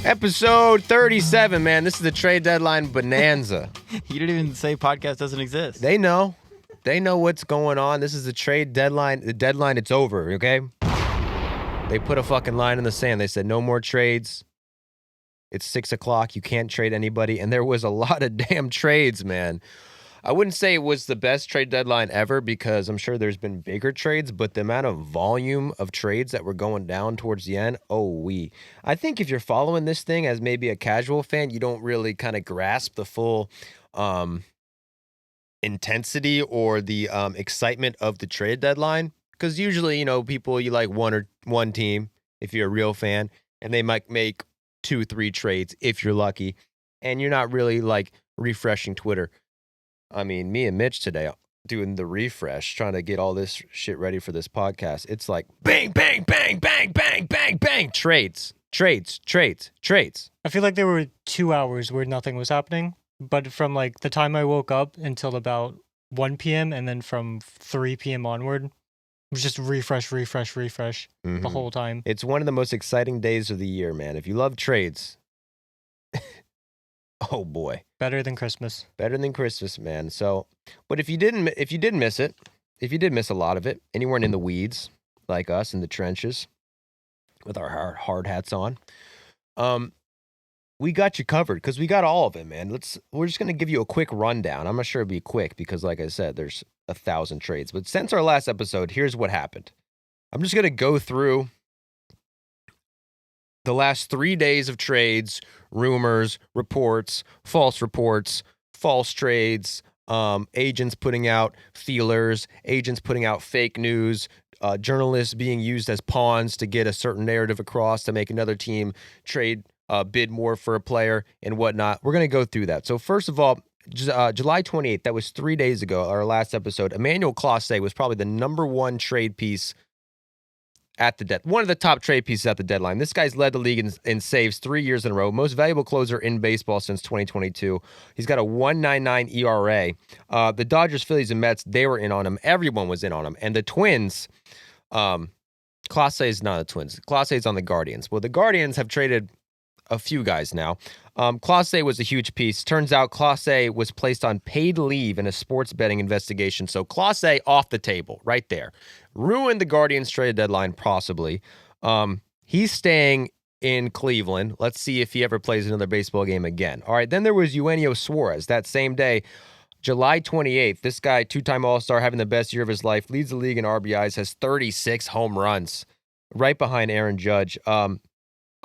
Episode 37, man. This is the trade deadline bonanza. You didn't even say podcast doesn't exist. They know. They know what's going on. This is the trade deadline. The deadline, it's over, okay? They put a fucking line in the sand. They said no more trades. It's 6 o'clock. You can't trade anybody. And there was a lot of damn trades, man. I wouldn't say it was the best trade deadline ever because I'm sure there's been bigger trades, but the amount of volume of trades that were going down towards the end, I think if you're following this thing as maybe a casual fan, you don't really kind of grasp the full intensity or the excitement of the trade deadline. Because usually, people, you like one team if you're a real fan, and they might make 2-3 trades if you're lucky, and you're not really like refreshing Twitter. I mean, me and Mitch today doing the refresh, trying to get all this shit ready for this podcast. It's like bang, bang, bang, bang, bang, bang, bang. Trades. I feel like there were 2 hours where nothing was happening, but from like the time I woke up until about 1 p.m. and then from 3 p.m. onward, it was just refresh the whole time. It's one of the most exciting days of the year, man. If you love trades, oh boy. Better than Christmas. Better than Christmas, man. So, but if you did miss a lot of it, and you weren't in the weeds like us in the trenches with our hard hats on, we got you covered because we got all of it, man. We're just gonna give you a quick rundown. I'm not sure it'll be quick because, like I said, there's 1,000 trades. But since our last episode, here's what happened. I'm just gonna go through the last 3 days of trades, rumors, reports, false trades, agents putting out feelers, agents putting out fake news, journalists being used as pawns to get a certain narrative across to make another team trade, bid more for a player and whatnot. We're going to go through that. So first of all, July 28th, that was 3 days ago, our last episode, Emmanuel Clase was probably the number one trade piece at the one of the top trade pieces at the deadline. This guy's led the league in saves 3 years in a row. Most valuable closer in baseball since 2022. He's got a 1.99 ERA. The Dodgers, Phillies, and Mets, they were in on him. Everyone was in on him. And the Twins, Clase is not the Twins. Clase is on the Guardians. Well, the Guardians have traded a few guys now. Clase was a huge piece. Turns out Clase was placed on paid leave in a sports betting investigation. So Clase off the table right there. Ruined the Guardians trade deadline possibly. He's staying in Cleveland. Let's see if he ever plays another baseball game again. All right, then there was Eugenio Suarez. That same day, July 28th, this guy, two-time All-Star, having the best year of his life, leads the league in RBIs, has 36 home runs, right behind Aaron Judge.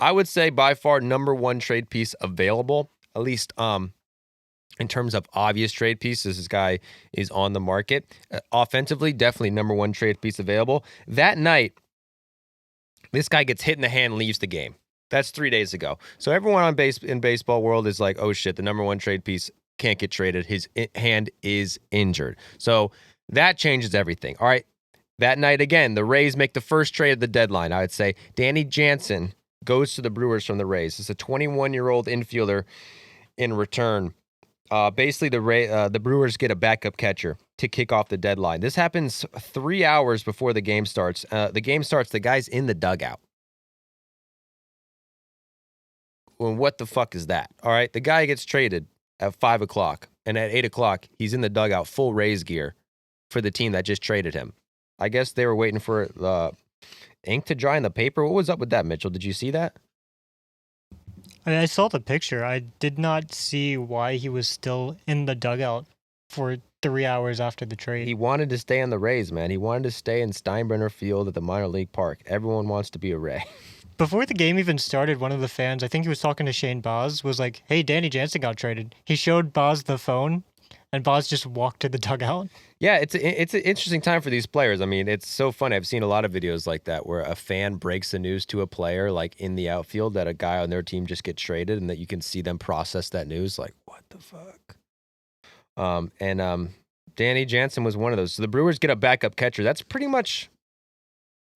I would say by far number one trade piece available, at least in terms of obvious trade pieces. This guy is on the market. Offensively, definitely number one trade piece available. That night, this guy gets hit in the hand, leaves the game. That's 3 days ago. So everyone in baseball world is like, oh shit, the number one trade piece can't get traded. His hand is injured. So that changes everything. All right, that night again, the Rays make the first trade of the deadline. I would say Danny Jansen goes to the Brewers from the Rays. It's a 21-year-old infielder in return. Basically, the Brewers get a backup catcher to kick off the deadline. This happens 3 hours before the game starts. The guy's in the dugout. Well, what the fuck is that? All right, the guy gets traded at 5 o'clock, and at 8 o'clock, he's in the dugout, full Rays gear for the team that just traded him. I guess they were waiting for the ink to dry in the paper. What was up with that, Mitchell? Did you see that? I saw the picture. I did not see why he was still in the dugout for 3 hours after the trade. He wanted to stay on the Rays, man. He wanted to stay in Steinbrenner Field at the minor league park. Everyone wants to be a Ray. Before the game even started, one of the fans, I think he was talking to Shane Baz, was like, hey, Danny Jansen got traded. He showed Baz the phone, and Baz just walked to the dugout. Yeah, it's an interesting time for these players. I mean, it's so funny. I've seen a lot of videos like that where a fan breaks the news to a player, like in the outfield, that a guy on their team just gets traded, and that you can see them process that news, like, what the fuck? Danny Jansen was one of those. So the Brewers get a backup catcher. That's pretty much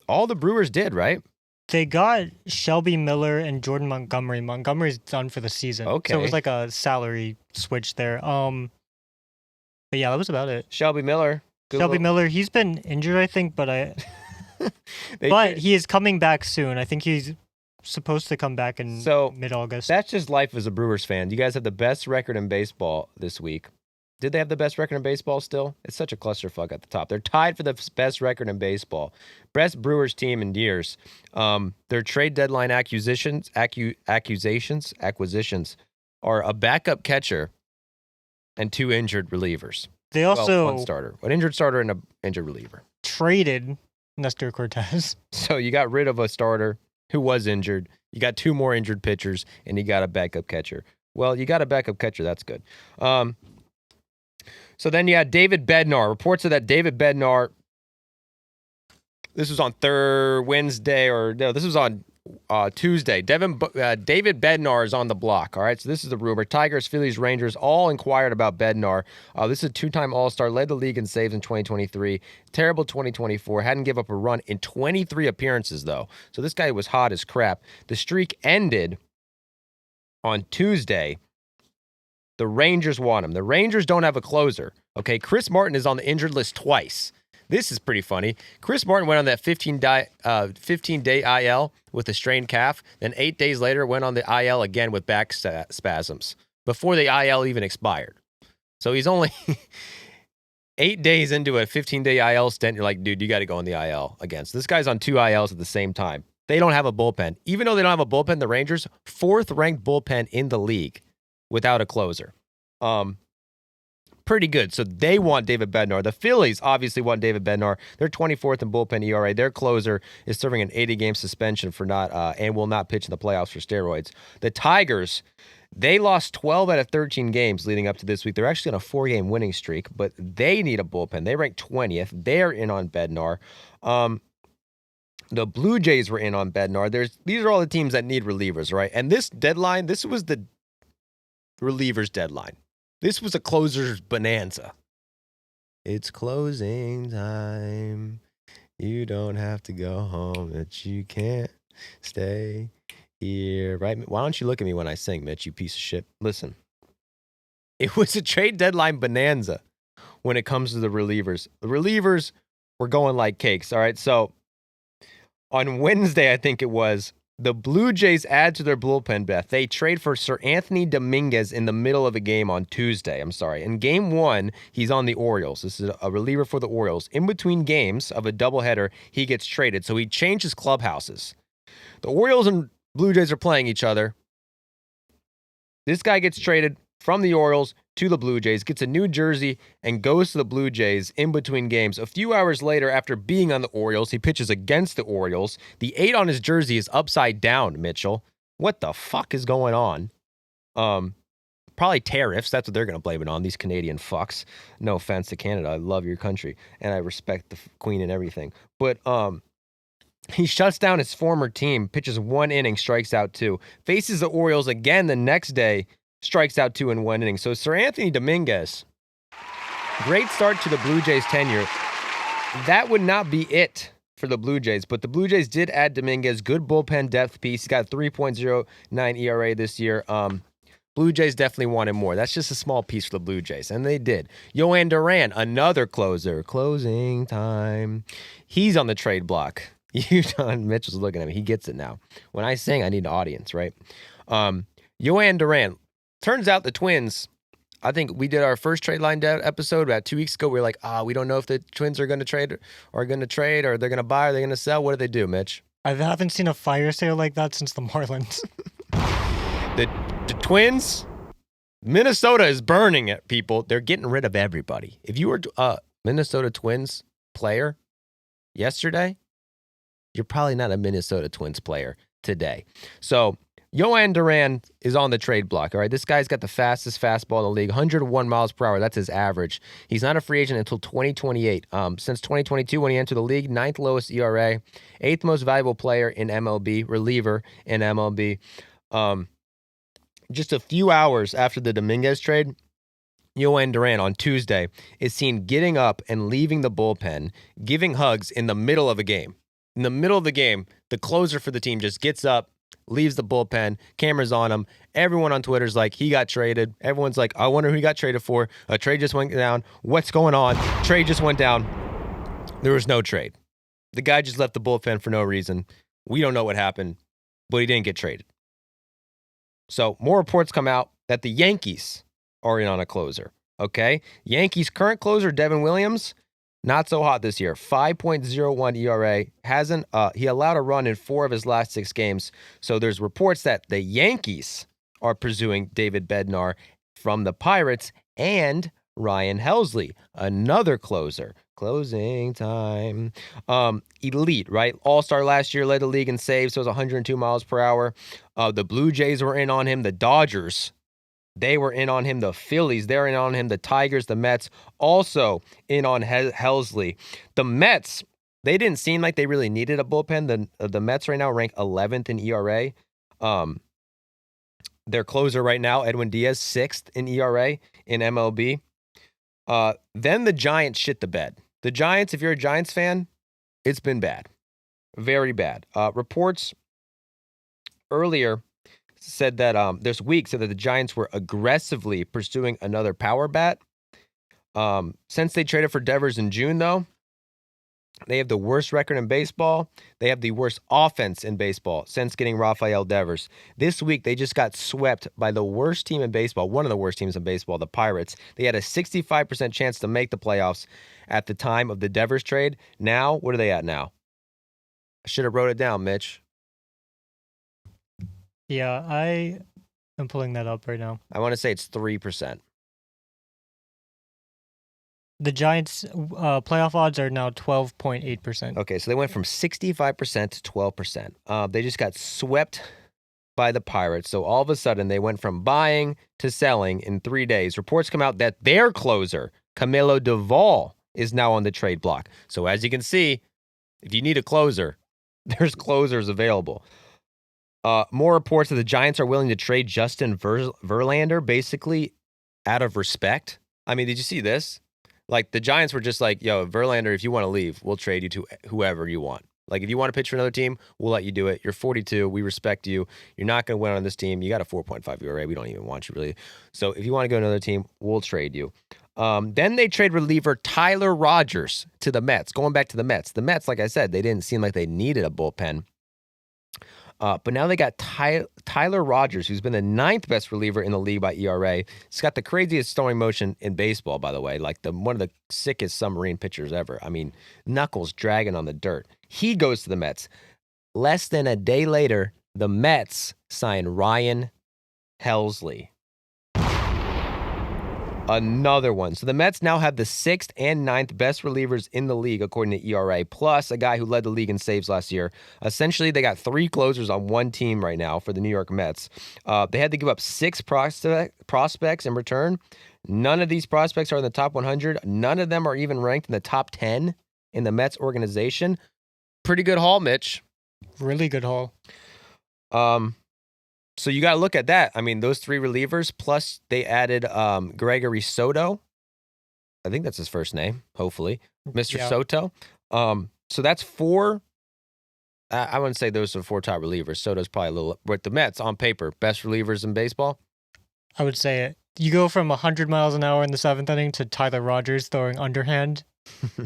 all the Brewers did, right? They got Shelby Miller and Jordan Montgomery. Montgomery's done for the season. Okay. So it was like a salary switch there. But yeah, that was about it. Shelby Miller. Miller, he's been injured, I think, but he is coming back soon. I think he's supposed to come back in So, mid-August. That's just life as a Brewers fan. You guys have the best record in baseball this week. Did they have the best record in baseball still? It's such a clusterfuck at the top. They're tied for the best record in baseball. Best Brewers team in years. Their trade deadline acquisitions are a backup catcher and 2 injured relievers. They also one starter. An injured starter and an injured reliever. Traded Nestor Cortez. So you got rid of a starter who was injured. You got 2 more injured pitchers, and you got a backup catcher. Well, you got a backup catcher. That's good. So then you had David Bednar. Reports of that David Bednar. This was on Wednesday, or no, this was on Tuesday. David Bednar is on the block. All right, so this is the rumor. Tigers, Phillies, Rangers all inquired about Bednar. This is a 2-time All-Star, led the league in saves in 2023. Terrible 2024. Hadn't give up a run in 23 appearances, though. So this guy was hot as crap. The streak ended on Tuesday. The Rangers want him. The Rangers don't have a closer. Okay, Chris Martin is on the injured list twice. This is pretty funny. Chris Martin went on that 15-day IL with a strained calf. Then 8 days later went on the IL again with back spasms before the IL even expired. So he's only 8 days into a 15-day IL stint. You're like, dude, you got to go on the IL again. So this guy's on 2 ILs at the same time. They don't have a bullpen. Even though they don't have a bullpen, the Rangers, 4th-ranked bullpen in the league without a closer. Pretty good. So they want David Bednar. The Phillies obviously want David Bednar. They're 24th in bullpen ERA. Their closer is serving an 80-game suspension for and will not pitch in the playoffs for steroids. The Tigers, they lost 12 out of 13 games leading up to this week. They're actually on a 4-game winning streak, but they need a bullpen. They rank 20th. They're in on Bednar. The Blue Jays were in on Bednar. These are all the teams that need relievers, right? And this deadline, this was the relievers deadline. This was a closer's bonanza. It's closing time. You don't have to go home, but you can't stay here, right? Why don't you look at me when I sing, Mitch, you piece of shit? Listen, it was a trade deadline bonanza when it comes to the relievers. The relievers were going like cakes, all right? So on Wednesday, I think it was, the Blue Jays add to their bullpen, Beth. They trade for Sir Anthony Dominguez in the middle of a game on Tuesday. In Game 1, he's on the Orioles. This is a reliever for the Orioles. In between games of a doubleheader, he gets traded. So he changes clubhouses. The Orioles and Blue Jays are playing each other. This guy gets traded from the Orioles to the Blue Jays, gets a new jersey, and goes to the Blue Jays in between games. A few hours later, after being on the Orioles, he pitches against the Orioles. The 8 on his jersey is upside down, Mitchell. What the fuck is going on? Probably tariffs. That's what they're going to blame it on, these Canadian fucks. No offense to Canada. I love your country, and I respect the Queen and everything. But he shuts down his former team, pitches 1 inning, strikes out 2. Faces the Orioles again the next day, strikes out 2 in 1 inning. So Sir Anthony Dominguez, great start to the Blue Jays tenure. That would not be it for the Blue Jays, but the Blue Jays did add Dominguez. Good bullpen depth piece. He's got 3.09 ERA this year. Blue Jays definitely wanted more. That's just a small piece for the Blue Jays, and they did. Yohan Duran, another closer. Closing time. He's on the trade block. Mitchell's looking at me. He gets it now. When I sing, I need an audience, right? Yohan Duran. Turns out the Twins, I think we did our first trade line episode about 2 weeks ago. We were like, we don't know if the Twins are going to trade or they're going to buy or they're going to sell. What do they do, Mitch? I haven't seen a fire sale like that since the Marlins. The Twins, Minnesota is burning it, people. They're getting rid of everybody. If you were a Minnesota Twins player yesterday, you're probably not a Minnesota Twins player today. So Yohan Duran is on the trade block, all right? This guy's got the fastest fastball in the league, 101 miles per hour. That's his average. He's not a free agent until 2028. Since 2022, when he entered the league, 9th lowest ERA, 8th most valuable player in MLB, reliever in MLB. Just a few hours after the Dominguez trade, Yohan Duran on Tuesday is seen getting up and leaving the bullpen, giving hugs in the middle of a game. In the middle of the game, the closer for the team just gets up, leaves the bullpen, cameras on him. Everyone on Twitter's like, he got traded. Everyone's like, I wonder who he got traded for. A trade just went down. What's going on? Trade just went down. There was no trade. The guy just left the bullpen for no reason. We don't know what happened. but he didn't get traded. So more reports come out that the Yankees are in on a closer. Okay, Yankees' current closer, Devin Williams, not so hot this year. 5.01 ERA. He allowed a run in 4 of his last 6 games. So there's reports that the Yankees are pursuing David Bednar from the Pirates and Ryan Helsley, another closer. Closing time. Elite, right? All-star last year, led the league in saves, so it was 102 miles per hour. The Blue Jays were in on him. The Dodgers, they were in on him. The Phillies, they're in on him. The Tigers, the Mets, also in on Helsley. The Mets, they didn't seem like they really needed a bullpen. The Mets right now rank 11th in ERA. Their closer right now, Edwin Diaz, 6th in ERA in MLB. Then the Giants shit the bed. The Giants, if you're a Giants fan, it's been bad. Very bad. Reports earlier said that this week said that the Giants were aggressively pursuing another power bat. Since they traded for Devers in June, though, they have the worst record in baseball. They have the worst offense in baseball since getting Rafael Devers. This week, they just got swept by the worst team in baseball, one of the worst teams in baseball, the Pirates. They had a 65% chance to make the playoffs at the time of the Devers trade. Now, what are they at now? I should have wrote it down, Mitch. Yeah, I am pulling that up right now. I want to say it's 3%. The Giants' playoff odds are now 12.8%. Okay, so they went from 65% to 12%. They just got swept by the Pirates. So all of a sudden, they went from buying to selling in 3 days. Reports come out that their closer, Camilo Duvall, is now on the trade block. So as you can see, if you need a closer, there's closers available. More reports that the Giants are willing to trade Justin Verlander, basically out of respect. I mean, did you see this? Like, the Giants were just like, yo, Verlander, if you want to leave, we'll trade you to whoever you want. Like, if you want to pitch for another team, we'll let you do it. You're 42. We respect you. You're not going to win on this team. You got a 4.5 ERA. We don't even want you, really. So if you want to go to another team, we'll trade you. Then they trade reliever Tyler Rogers to the Mets. Going back to the Mets. The Mets, like I said, they didn't seem like they needed a bullpen. But now they got Tyler Rogers, who's been the 9th best reliever in the league by ERA. He's got the craziest throwing motion in baseball, by the way. Like one of the sickest submarine pitchers ever. I mean, knuckles dragging on the dirt. He goes to the Mets. Less than a day later, the Mets sign Ryan Helsley. Another one. So the Mets now have the 6th and 9th best relievers in the league, according to ERA, plus a guy who led the league in saves last year. Essentially, they got 3 closers on one team right now for the New York Mets. They had to give up 6 prospects in return. None of these prospects are in the top 100. None of them are even ranked in the top 10 in the Mets organization. Pretty good haul, Mitch. Really good haul. So you got to look at that. I mean, those 3 relievers, plus they added Gregory Soto. I think that's his first name, hopefully. Mr. Yeah. Soto. So that's 4. I wouldn't say those are 4 top relievers. Soto's probably a little... But the Mets, on paper, best relievers in baseball? I would say it. You go from 100 miles an hour in the 7th inning to Tyler Rogers throwing underhand,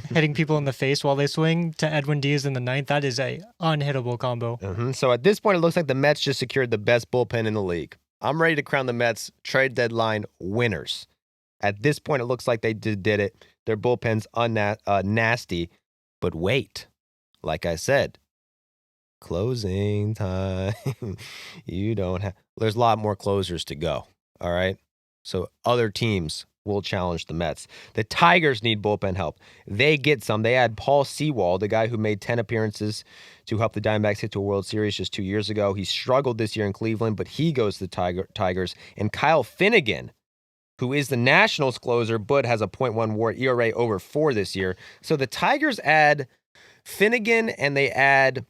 hitting people in the face while they swing, to Edwin Diaz in the 9th. That is a unhittable combo. So at this point, it looks like the Mets just secured the best bullpen in the league. I'm ready to crown the Mets trade deadline winners. At this point, it looks like they did it. Their bullpen's nasty. But wait, like I said, closing time. There's a lot more closers to go. All right. So other teams will challenge the Mets. The Tigers need bullpen help. They get some. They add Paul Sewald, the guy who made 10 appearances to help the Diamondbacks hit to a World Series just 2 years ago. He struggled this year in Cleveland, but he goes to the Tigers. And Kyle Finnegan, who is the Nationals closer, but has a .1 WAR ERA over 4 this year. So the Tigers add Finnegan and they add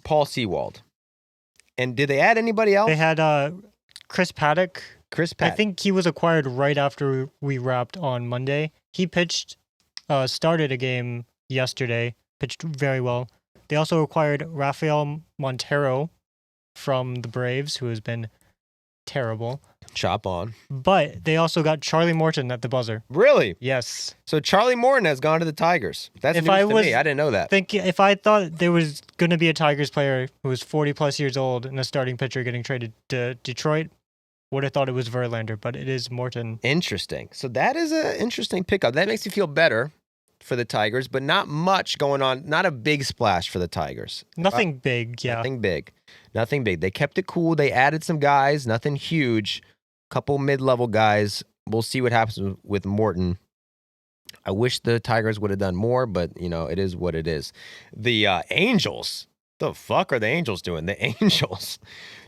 Paul Sewald. And did they add anybody else? They had Chris Paddock. I think he was acquired right after we wrapped on Monday. He started a game yesterday, pitched very well. They also acquired Rafael Montero from the Braves, who has been terrible. Chop on. But they also got Charlie Morton at the buzzer. Really? Yes. So Charlie Morton has gone to the Tigers. That's news to me. I didn't know that. If I thought there was going to be a Tigers player who was 40-plus years old and a starting pitcher getting traded to Detroit, would have thought it was Verlander, but it is Morton. Interesting. So that is an interesting pickup. That makes me feel better for the Tigers, but not much going on. Not a big splash for the Tigers. Nothing big, yeah. Nothing big. They kept it cool. They added some guys. Nothing huge. Couple mid-level guys. We'll see what happens with Morton. I wish the Tigers would have done more, but, it is what it is. The Angels. The fuck are the Angels doing? The Angels.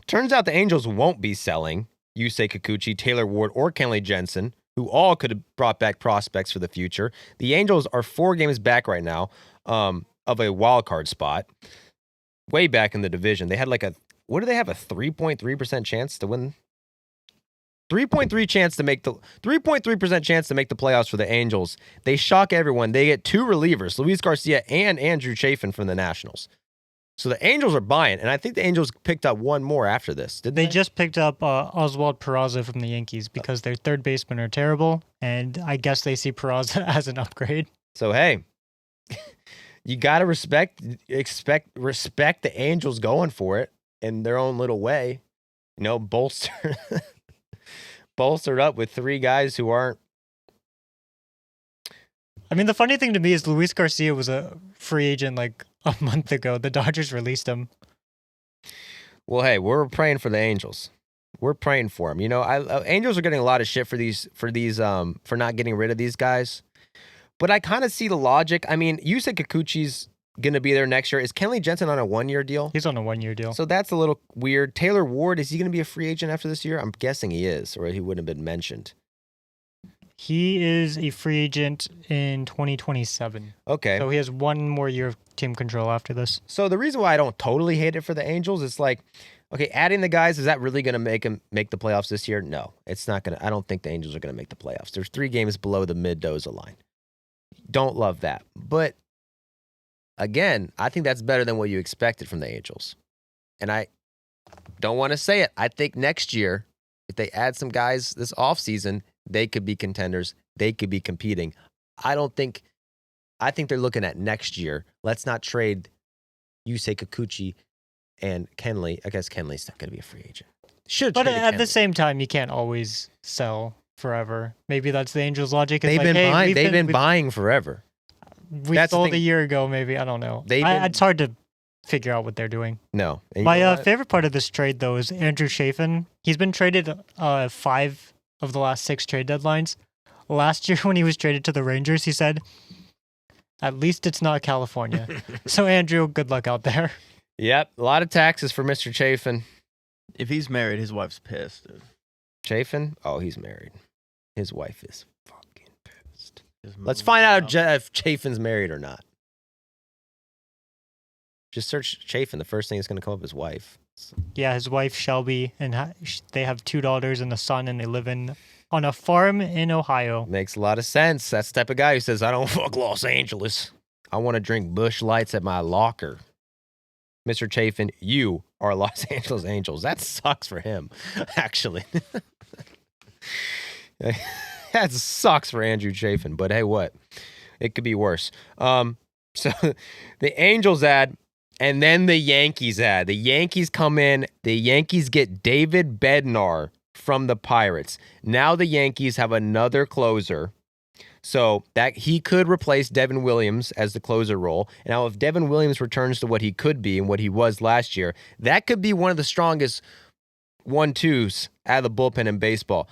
Turns out the Angels won't be selling Yusei Kikuchi, Taylor Ward, or Kenley Jensen, who all could have brought back prospects for the future. The Angels are 4 games back right now of a wild card spot. Way back in the division. They had what do they have, a 3.3% chance to win? 3.3% chance to make the playoffs for the Angels. They shock everyone. They get 2 relievers, Luis Garcia and Andrew Chafin from the Nationals. So the Angels are buying, and I think the Angels picked up one more after this, didn't they? They just picked up Oswald Peraza from the Yankees because their third basemen are terrible, and I guess they see Peraza as an upgrade. So, hey, you got to respect the Angels going for it in their own little way. Bolstered up with 3 guys who aren't. I mean, the funny thing to me is Luis Garcia was a free agent like a month ago. The Dodgers released him. Well, hey, we're praying for the Angels. We're praying for them. Angels are getting a lot of shit for not getting rid of these guys. But I kind of see the logic. I mean, you said Kikuchi's going to be there next year. Is Kenley Jensen on a 1-year deal? He's on a 1-year deal. So that's a little weird. Taylor Ward, is he going to be a free agent after this year? I'm guessing he is, or he wouldn't have been mentioned. He is a free agent in 2027. Okay. So he has 1 more year of team control after this. So the reason why I don't totally hate it for the Angels is okay, adding the guys, is that really going to make the playoffs this year? No, it's not going to. I don't think the Angels are going to make the playoffs. There's 3 games below the mid-Doza line. Don't love that. But again, I think that's better than what you expected from the Angels. And I don't want to say it. I think next year, if they add some guys this offseason, they could be contenders. They could be competing. I think they're looking at next year. Let's not trade Yusei Kikuchi and Kenley. I guess Kenley's not going to be a free agent. But at the same time, you can't always sell forever. Maybe that's the Angels' logic. They've been buying forever. We sold a year ago, maybe. I don't know. It's hard to figure out what they're doing. No. My favorite part of this trade, though, is Andrew Chafin. He's been traded 5 of the last 6 trade deadlines. Last year, when he was traded to the Rangers, he said, "At least it's not California." So, Andrew, good luck out there. Yep, a lot of taxes for Mr. Chafin. If he's married, his wife's pissed. Dude. Chafin? Oh, he's married. His wife is fucking pissed. Let's find out if Chafin's married or not. Just search Chafin. The first thing that's going to come up is wife. Yeah, his wife, Shelby, and they have 2 daughters and a son, and they live on a farm in Ohio. Makes a lot of sense. That's the type of guy who says, I don't fuck Los Angeles. I want to drink Busch Lights at my locker. Mr. Chafin, you are Los Angeles Angels. That sucks for him, actually. That sucks for Andrew Chafin, but hey, what? It could be worse. So the Angels add, and then the Yankees add. The Yankees come in. The Yankees get David Bednar from the Pirates. Now the Yankees have another closer. So that he could replace Devin Williams as the closer role. Now, if Devin Williams returns to what he could be and what he was last year, that could be one of the strongest 1-2s out of the bullpen in baseball.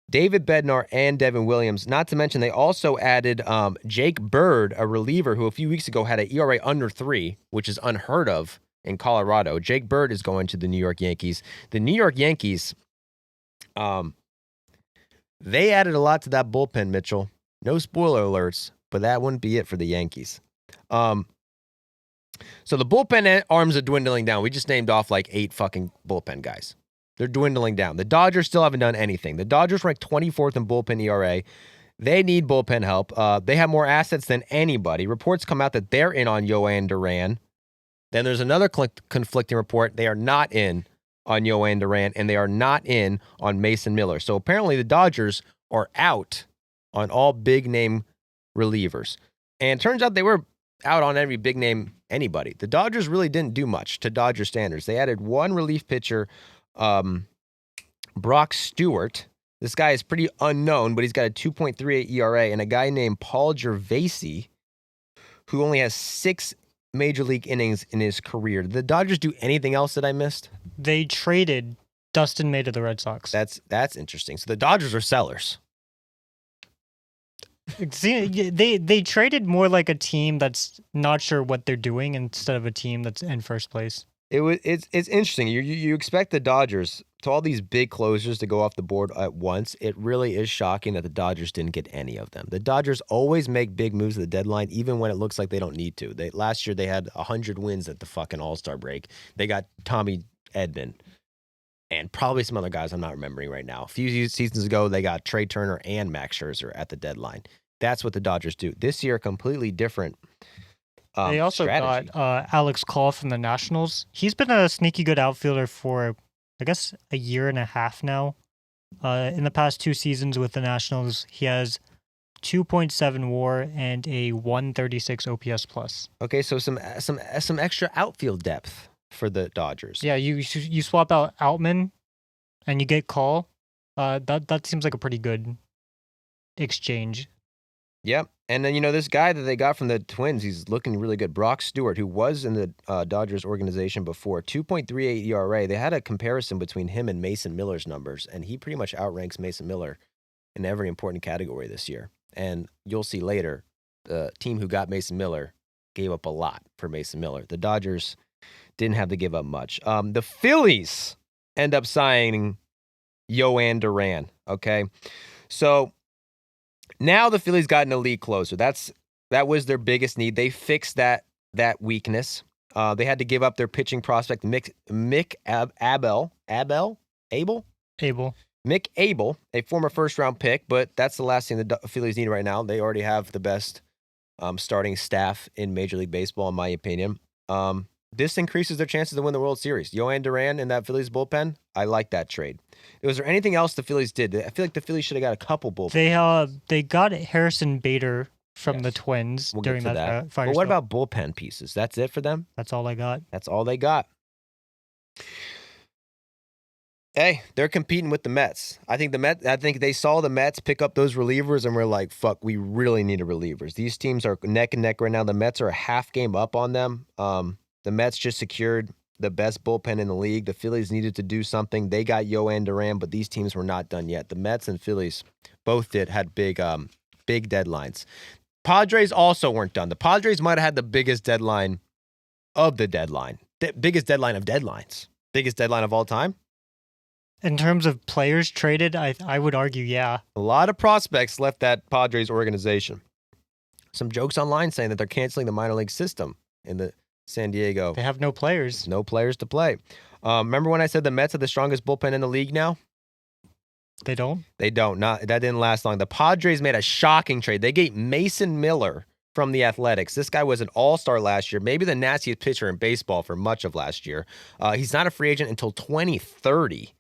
David Bednar and Devin Williams, not to mention they also added Jake Bird, a reliever who a few weeks ago had an ERA under 3, which is unheard of in Colorado. Jake Bird is going to the New York Yankees. The New York Yankees, they added a lot to that bullpen, Mitchell. No spoiler alerts, but that wouldn't be it for the Yankees. So the bullpen arms are dwindling down. We just named off like 8 fucking bullpen guys. They're dwindling down. The Dodgers still haven't done anything. The Dodgers rank 24th in bullpen ERA. They need bullpen help. They have more assets than anybody. Reports come out that they're in on Yoan Duran. Then there's another conflicting report. They are not in on Yoan Duran, and they are not in on Mason Miller. So apparently the Dodgers are out on all big-name relievers. And turns out they were out on every big-name anybody. The Dodgers really didn't do much to Dodger standards. They added one relief pitcher, Brock Stewart. This guy is pretty unknown, but he's got a 2.38 ERA, and a guy named Paul Gervasi, who only has 6 major league innings in his career. Did the Dodgers do anything else that I missed? They traded Dustin May to the Red Sox. That's interesting. So the Dodgers are sellers. See, they traded more like a team that's not sure what they're doing instead of a team that's in first place. It's interesting. You expect the Dodgers to all these big closers to go off the board at once. It really is shocking that the Dodgers didn't get any of them. The Dodgers always make big moves at the deadline, even when it looks like they don't need to. Last year they had 100 wins at the fucking All-Star break. They got Tommy Edman and probably some other guys I'm not remembering right now. A few seasons ago they got Trey Turner and Max Scherzer at the deadline. That's what the Dodgers do. This year, completely different. They also strategy. got Alex Call from the Nationals. He's been a sneaky good outfielder for, I guess, a year and a half now. In the past 2 seasons with the Nationals, he has 2.7 WAR and a 136 OPS plus. Okay, so some extra outfield depth for the Dodgers. Yeah, you swap out Outman, and you get Call. That seems like a pretty good exchange. Yep. And then, this guy that they got from the Twins, he's looking really good. Brock Stewart, who was in the Dodgers organization before, 2.38 ERA. They had a comparison between him and Mason Miller's numbers, and he pretty much outranks Mason Miller in every important category this year. And you'll see later, the team who got Mason Miller gave up a lot for Mason Miller. The Dodgers didn't have to give up much. The Phillies end up signing Yoan Duran, okay? So now the Phillies got an elite closer. That was their biggest need. They fixed that weakness. They had to give up their pitching prospect, Mick Abel. Mick Abel, a former first-round pick, but that's the last thing the Phillies need right now. They already have the best starting staff in Major League Baseball, in my opinion. This increases their chances to win the World Series. Yoan Duran in that Phillies bullpen, I like that trade. Was there anything else the Phillies did? I feel like the Phillies should have got a couple bullpen. They got Harrison Bader from the Twins during that fire. But what about bullpen pieces? That's it for them? That's all I got. That's all they got. Hey, they're competing with the Mets. I think they saw the Mets pick up those relievers and were like, fuck, we really need relievers. These teams are neck and neck right now. The Mets are a half game up on them. The Mets just secured the best bullpen in the league. The Phillies needed to do something. They got Yoan Duran, but these teams were not done yet. The Mets and Phillies both had big deadlines. Padres also weren't done. The Padres might have had the biggest deadline of the deadline. The biggest deadline of deadlines. Biggest deadline of all time. In terms of players traded, I would argue, yeah. A lot of prospects left that Padres organization. Some jokes online saying that they're canceling the minor league system in the San Diego. They have no players. No players to play. Remember when I said the Mets are the strongest bullpen in the league now? They don't? They don't. That didn't last long. The Padres made a shocking trade. They gave Mason Miller from the Athletics. This guy was an all-star last year, maybe the nastiest pitcher in baseball for much of last year. He's not a free agent until 2030.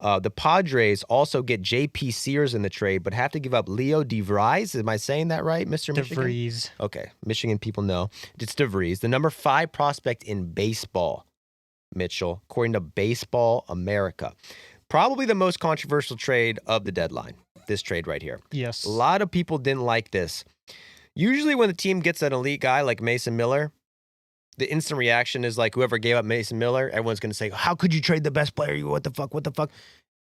The Padres also get J.P. Sears in the trade, but have to give up Leo DeVries. Am I saying that right, Mr. Michigan? DeVries. Okay, Michigan people know. It's DeVries, the number 5 prospect in baseball, Mitchell, according to Baseball America. Probably the most controversial trade of the deadline, this trade right here. Yes. A lot of people didn't like this. Usually when the team gets an elite guy like Mason Miller, the instant reaction is like whoever gave up Mason Miller, everyone's going to say, how could you trade the best player? What the fuck?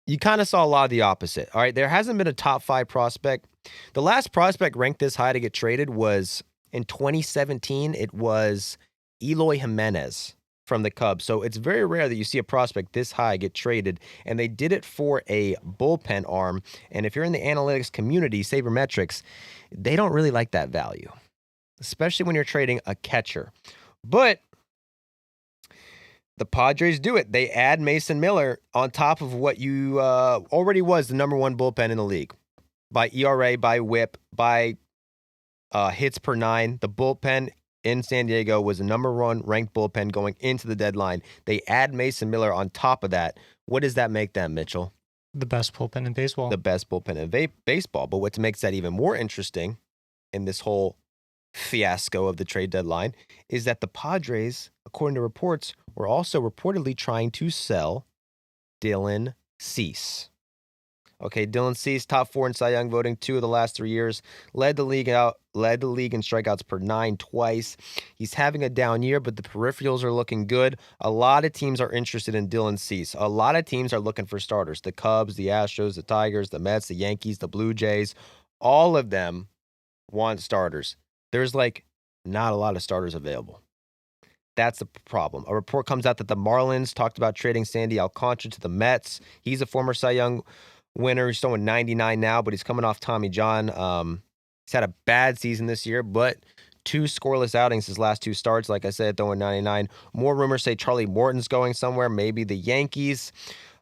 You kind of saw a lot of the opposite. All right, there hasn't been a top 5 prospect. The last prospect ranked this high to get traded was in 2017. It was Eloy Jimenez from the Cubs. So it's very rare that you see a prospect this high get traded, and they did it for a bullpen arm. And if you're in the analytics community, sabermetrics, they don't really like that value, especially when you're trading a catcher. But the Padres do it. They add Mason Miller on top of what you already was the number 1 bullpen in the league by ERA, by WHIP, by hits per 9. The bullpen in San Diego was the number 1 ranked bullpen going into the deadline. They add Mason Miller on top of that. What does that make them, Mitchell? The best bullpen in baseball. The best bullpen in baseball. But what makes that even more interesting in this whole fiasco of the trade deadline is that the Padres, according to reports, were also reportedly trying to sell Dylan Cease. Okay, Dylan Cease, top 4 in Cy Young voting 2 of the last 3 years, led the league in strikeouts per 9 twice. He's having a down year, but the peripherals are looking good. A lot of teams are interested in Dylan Cease. A lot of teams are looking for starters. The Cubs, the Astros, the Tigers, the Mets, the Yankees, the Blue Jays, all of them want starters. There's not a lot of starters available. That's the problem. A report comes out that the Marlins talked about trading Sandy Alcantara to the Mets. He's a former Cy Young winner. He's throwing 99 now, but he's coming off Tommy John. He's had a bad season this year, but 2 scoreless outings his last 2 starts. Like I said, throwing 99. More rumors say Charlie Morton's going somewhere, maybe the Yankees.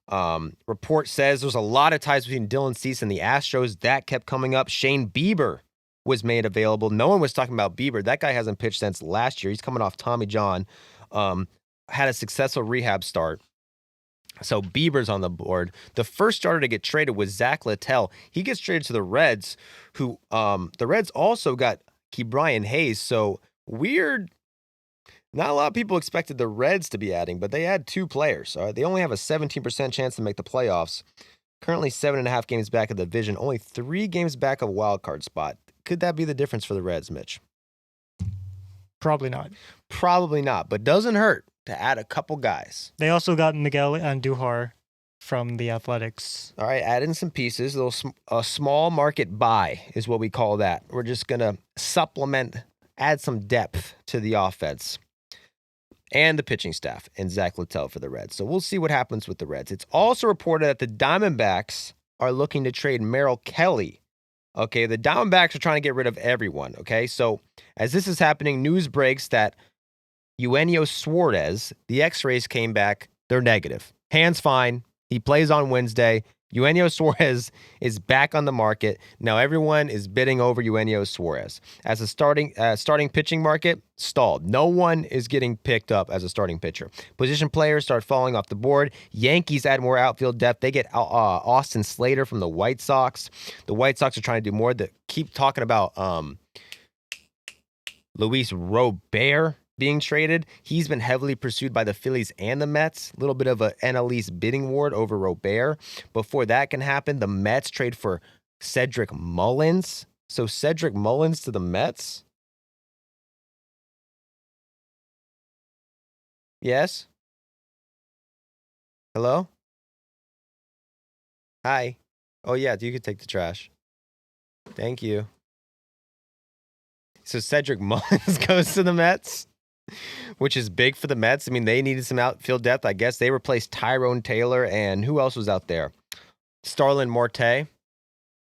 Report says there's a lot of ties between Dylan Cease and the Astros. That kept coming up. Shane Bieber was made available. No one was talking about Bieber. That guy hasn't pitched since last year. He's coming off Tommy John. Had a successful rehab start. So Bieber's on the board. The first starter to get traded was Zach Littell. He gets traded to the Reds, who the Reds also got Ke'Bryan Hayes. So weird. Not a lot of people expected the Reds to be adding, but they had 2 players. They only have a 17% chance to make the playoffs. Currently 7.5 games back of the division, only 3 games back of a wild card spot. Could that be the difference for the Reds, Mitch? Probably not. Probably not, but doesn't hurt to add a couple guys. They also got Miguel Andujar from the Athletics. All right, add in some pieces. A small market buy is what we call that. We're just going to supplement, add some depth to the offense and the pitching staff and Zach Littell for the Reds. So we'll see what happens with the Reds. It's also reported that the Diamondbacks are looking to trade Merrill Kelly. Okay, the Diamondbacks are trying to get rid of everyone, okay? So as this is happening, news breaks that Eugenio Suarez, the x-rays came back, they're negative. Hand's fine. He plays on Wednesday. Eugenio Suarez is back on the market. Now everyone is bidding over Eugenio Suarez. As a starting pitching market, stalled. No one is getting picked up as a starting pitcher. Position players start falling off the board. Yankees add more outfield depth. They get Austin Slater from the White Sox. The White Sox are trying to do more. Keep talking about Luis Robert being traded. He's been heavily pursued by the Phillies and the Mets. A little bit of a NL East bidding war over Robert. Before that can happen, the Mets trade for Cedric Mullins. So Cedric Mullins to the Mets? Yes? Hello? Hi. Oh, yeah, you could take the trash. Thank you. So Cedric Mullins goes to the Mets, which is big for the Mets. I mean, they needed some outfield depth. I guess they replaced Tyrone Taylor, and who else was out there? Starlin Marte.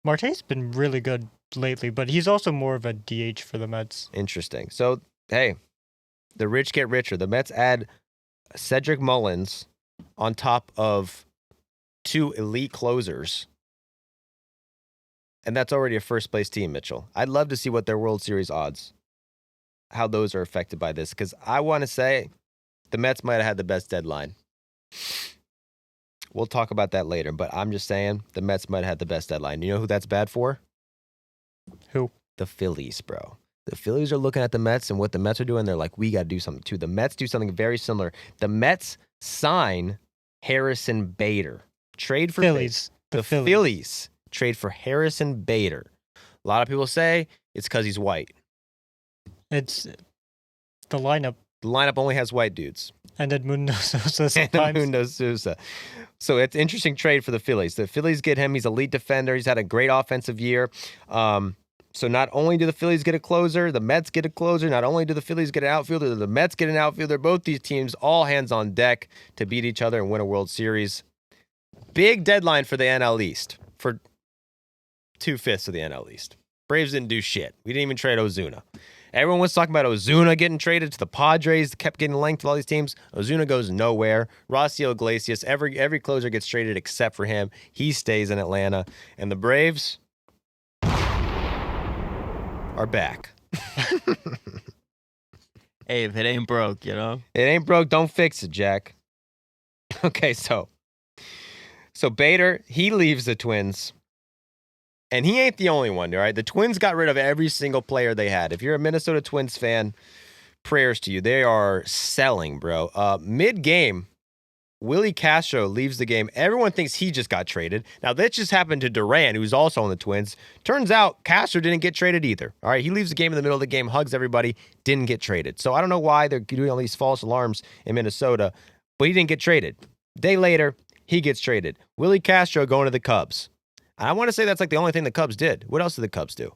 Marte's been really good lately, but he's also more of a DH for the Mets. Interesting. So, hey, the rich get richer. The Mets add Cedric Mullins on top of 2 elite closers. And that's already a first-place team, Mitchell. I'd love to see what their World Series odds, how those are affected by this, because I want to say the Mets might have had the best deadline. We'll talk about that later, but I'm just saying the Mets might have had the best deadline. You know who that's bad for? Who? The Phillies, bro. The Phillies are looking at the Mets and what the Mets are doing. They're like, we got to do something too. The Mets do something very similar. The Mets sign Harrison Bader. Trade for Phillies. The Phillies trade for Harrison Bader. A lot of people say it's because he's white. It's the lineup. The lineup only has white dudes. And Edmundo Sosa sometimes. And Edmundo Sosa. So it's an interesting trade for the Phillies. The Phillies get him. He's a lead defender. He's had a great offensive year. So not only do the Phillies get a closer, the Mets get a closer. Not only do the Phillies get an outfielder, the Mets get an outfielder. Both these teams, all hands on deck to beat each other and win a World Series. Big deadline for the NL East. For 2/5 of the NL East. Braves didn't do shit. We didn't even trade Ozuna. Everyone was talking about Ozuna getting traded to the Padres. Kept getting linked to all these teams. Ozuna goes nowhere. Rossiel Iglesias, every closer gets traded except for him. He stays in Atlanta. And the Braves are back. Hey, if it ain't broke, you know? It ain't broke, don't fix it, Jack. Okay, so Bader, he leaves the Twins. And he ain't the only one, all right? The Twins got rid of every single player they had. If you're a Minnesota Twins fan, prayers to you. They are selling, bro. Mid-game, Willie Castro leaves the game. Everyone thinks he just got traded. Now, that just happened to Duran, who's also on the Twins. Turns out Castro didn't get traded either. All right, he leaves the game in the middle of the game, hugs everybody, didn't get traded. So I don't know why they're doing all these false alarms in Minnesota, but he didn't get traded. Day later, he gets traded. Willie Castro going to the Cubs. I want to say that's like the only thing the Cubs did. What else did the Cubs do?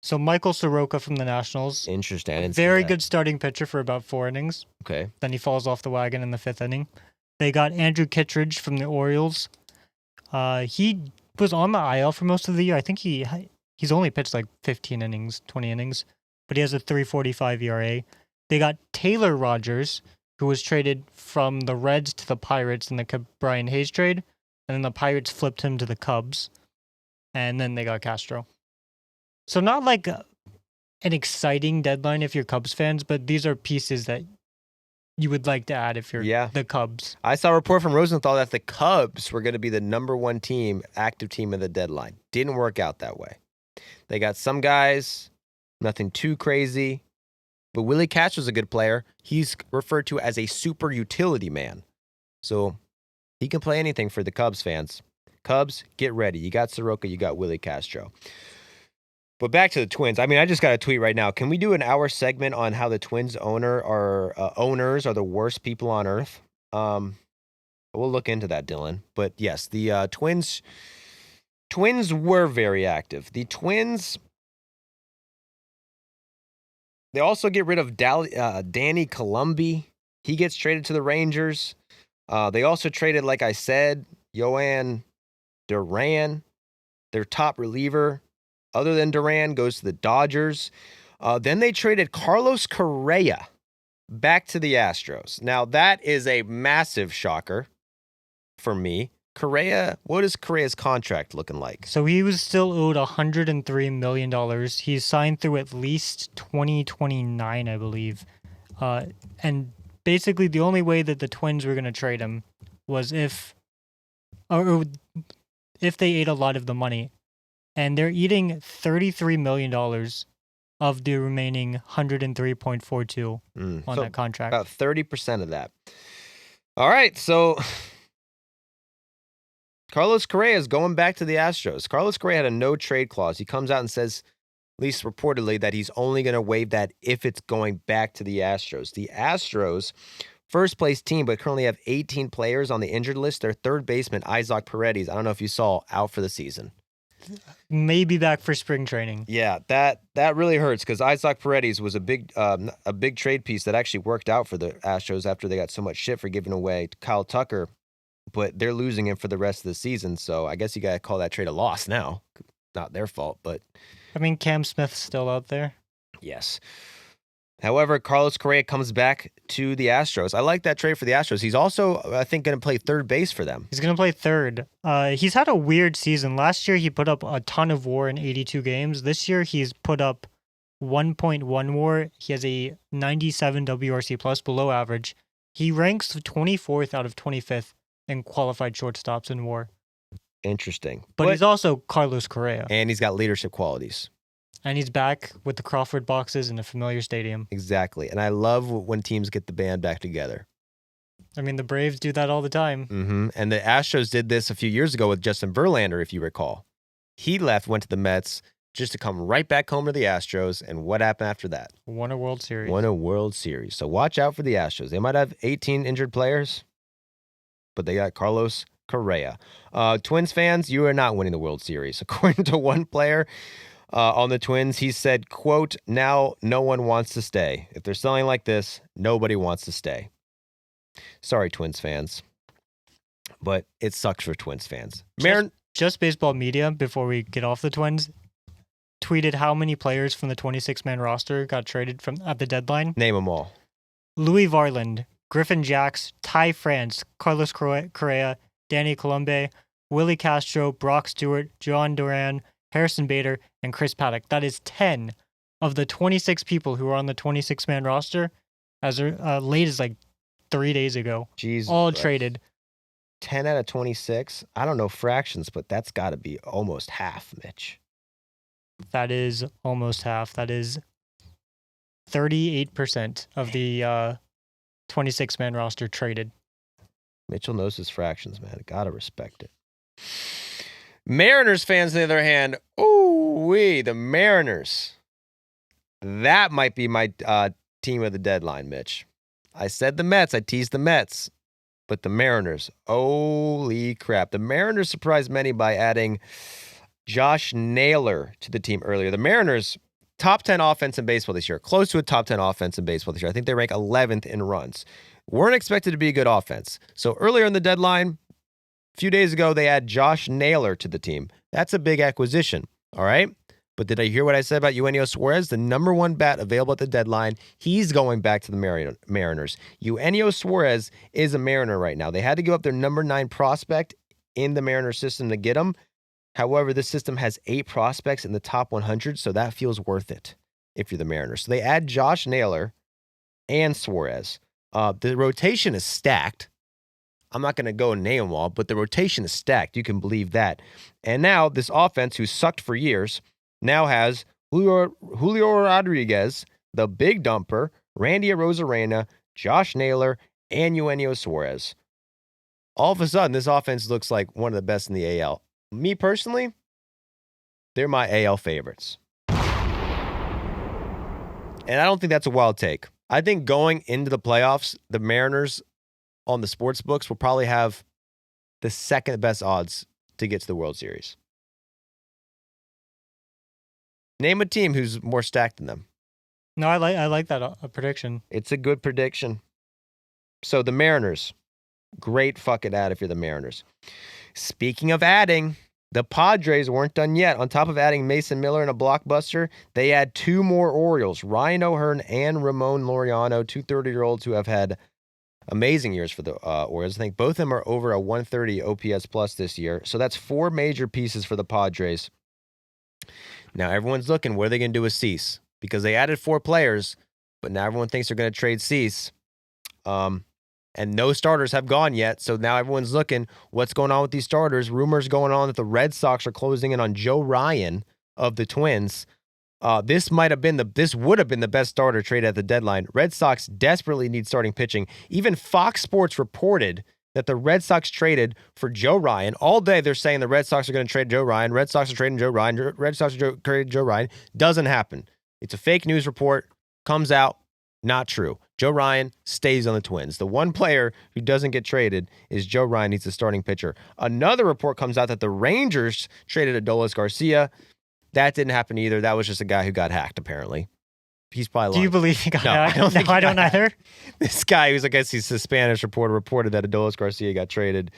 So Michael Soroka from the Nationals. Interesting. I didn't see Very that. good starting pitcher for about 4 innings. Okay. Then he falls off the wagon in the 5th inning. They got Andrew Kittredge from the Orioles. He was on the IL for most of the year. I think he's only pitched like 15 innings, 20 innings, but he has a 3.45 ERA. They got Taylor Rogers, who was traded from the Reds to the Pirates in the Brian Hayes trade, and then the Pirates flipped him to the Cubs, and then they got Castro. So not like an exciting deadline if you're Cubs fans, but these are pieces that you would like to add if you're the Cubs. I saw a report from Rosenthal that the Cubs were going to be the number 1 team, active team of the deadline. Didn't work out that way. They got some guys, nothing too crazy, but Willie Castro's a good player. He's referred to as a super utility man. So he can play anything for the Cubs fans. Cubs, get ready. You got Soroka, you got Willie Castro. But back to the Twins. I mean, I just got a tweet right now. Can we do an hour segment on how the Twins owners are the worst people on earth? We'll look into that, Dylan. But yes, the Twins were very active. The Twins, they also get rid of Danny Columbi. He gets traded to the Rangers. They also traded, like I said, Yohan Duran, their top reliever. Other than Duran, goes to the Dodgers. Then they traded Carlos Correa back to the Astros. Now, that is a massive shocker for me. Correa, what is Correa's contract looking like? So he was still owed $103 million. He's signed through at least 2029, I believe. And basically the only way that the Twins were going to trade him was if they ate a lot of the money. And they're eating $33 million of the remaining 103.42 on that contract. About 30% of that. All right, so Carlos Correa is going back to the Astros. Carlos Correa had a no-trade clause. He comes out and says, at least reportedly, that he's only going to waive that if it's going back to the Astros. The Astros, first-place team, but currently have 18 players on the injured list. Their third baseman, Isaac Paredes, I don't know if you saw, out for the season. Maybe back for spring training. Yeah, that really hurts because Isaac Paredes was a big trade piece that actually worked out for the Astros after they got so much shit for giving away Kyle Tucker, but they're losing him for the rest of the season. So I guess you got to call that trade a loss now. Not their fault, but I mean, Cam Smith's still out there. Yes. However, Carlos Correa comes back to the Astros. I like that trade for the Astros. He's also, I think, going to play third base for them. He's going to play third. He's had a weird season. Last year, he put up a ton of WAR in 82 games. This year, he's put up 1.1 WAR. He has a 97 WRC plus, below average. He ranks 24th out of 25th in qualified shortstops in WAR. Interesting. But he's also Carlos Correa. And he's got leadership qualities. And he's back with the Crawford boxes in a familiar stadium. Exactly. And I love when teams get the band back together. I mean, the Braves do that all the time. Mm-hmm. And the Astros did this a few years ago with Justin Verlander, if you recall. He left, went to the Mets, just to come right back home to the Astros. And what happened after that? Won a World Series. Won a World Series. So watch out for the Astros. They might have 18 injured players, but they got Carlos Correa. Twins fans, you are not winning the World Series. According to one player on the Twins, he said, quote, "Now no one wants to stay. If they're selling like this, nobody wants to stay." Sorry, Twins fans, but it sucks for Twins fans. Just Baseball Media, before we get off the Twins, tweeted how many players from the 26-man roster got traded from at the deadline. Name them all. Louis Varland, Griffin Jax, Ty France, Carlos Correa, Danny Columbi, Willie Castro, Brock Stewart, John Duran, Harrison Bader, and Chris Paddock. That is 10 of the 26 people who are on the 26-man roster, as late as like 3 days ago, Jesus all Christ. traded. 10 out of 26. I don't know fractions, but that's got to be almost half, Mitch. That is almost half. That is 38% of the 26-man roster traded. Mitchell knows his fractions, man. Gotta respect it. Mariners fans, on the other hand, the Mariners. That might be my team of the deadline, Mitch. I said the Mets. I teased the Mets. But the Mariners, holy crap. The Mariners surprised many by adding Josh Naylor to the team earlier. The Mariners, top 10 offense in baseball this year. Close to a top 10 offense in baseball this year. I think they rank 11th in runs. Weren't expected to be a good offense. So earlier in the deadline, a few days ago, they add Josh Naylor to the team. That's a big acquisition, all right? But did I hear what I said about Eugenio Suarez? The number one bat available at the deadline. He's going back to the Mariners. Eugenio Suarez is a Mariner right now. They had to give up their number 9 prospect in the Mariners system to get him. However, this system has 8 prospects in the top 100, so that feels worth it if you're the Mariners. So they add Josh Naylor and Suarez. The rotation is stacked. I'm not going to go name them all, but the rotation is stacked. You can believe that. And now this offense, who sucked for years, now has Julio Rodriguez, the big dumper, Randy Arozarena, Josh Naylor, and Eugenio Suarez. All of a sudden, this offense looks like one of the best in the AL. Me personally, they're my AL favorites. And I don't think that's a wild take. I think going into the playoffs, the Mariners on the sports books will probably have the second best odds to get to the World Series. Name a team who's more stacked than them. No, I like that prediction. It's a good prediction. So the Mariners, great fucking add if you're the Mariners. Speaking of adding, the Padres weren't done yet. On top of adding Mason Miller and a blockbuster, they add 2 more Orioles, Ryan O'Hearn and Ramon Laureano, 2 30-year-olds who have had amazing years for the Orioles. I think both of them are over a 130 OPS plus this year. So that's 4 major pieces for the Padres. Now everyone's looking, what are they going to do with Cease? Because they added 4 players, but now everyone thinks they're going to trade Cease. And no starters have gone yet, so now everyone's looking, what's going on with these starters? Rumors going on that the Red Sox are closing in on Joe Ryan of the Twins. This would have been the best starter trade at the deadline. Red Sox desperately need starting pitching. Even Fox Sports reported that the Red Sox traded for Joe Ryan. All day they're saying the Red Sox are going to trade Joe Ryan. Red Sox are trading Joe Ryan. Red Sox are trading Joe Ryan. Doesn't happen. It's a fake news report. Comes out. Not true. Joe Ryan stays on the Twins. The one player who doesn't get traded is Joe Ryan. He's the starting pitcher. Another report comes out that the Rangers traded Adolis Garcia. That didn't happen either. That was just a guy who got hacked, apparently. He's probably lying. Do you believe he got hacked? I don't either. This guy, who's, I guess he's a Spanish reporter, reported that Adolis Garcia got traded.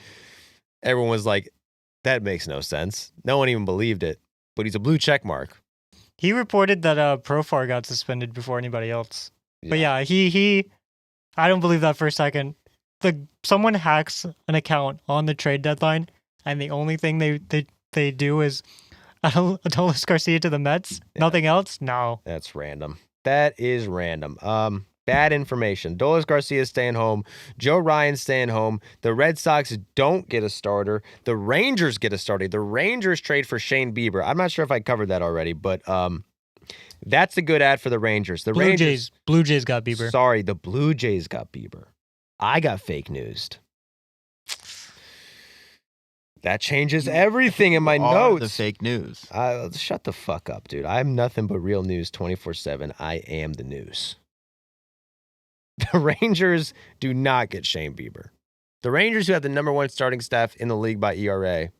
Everyone was like, that makes no sense. No one even believed it. But he's a blue check mark. He reported that Profar got suspended before anybody else. Yeah. But yeah, he I don't believe that for a second. Someone hacks an account on the trade deadline, and the only thing they do is Adolis Garcia to the Mets. Yeah. Nothing else? No. That's random. That is random. Bad information. Adolis Garcia is staying home. Joe Ryan's staying home. The Red Sox don't get a starter. The Rangers get a starter. The Rangers trade for Shane Bieber. I'm not sure if I covered that already, but that's a good ad for the Rangers. The Blue Jays got Bieber. Sorry, the Blue Jays got Bieber. I got fake newsed. That changes everything in my notes. The fake news. Shut the fuck up, dude. I'm nothing but real news 24/7. I am the news. The Rangers do not get Shane Bieber. The Rangers, who have the number 1 starting staff in the league by ERA,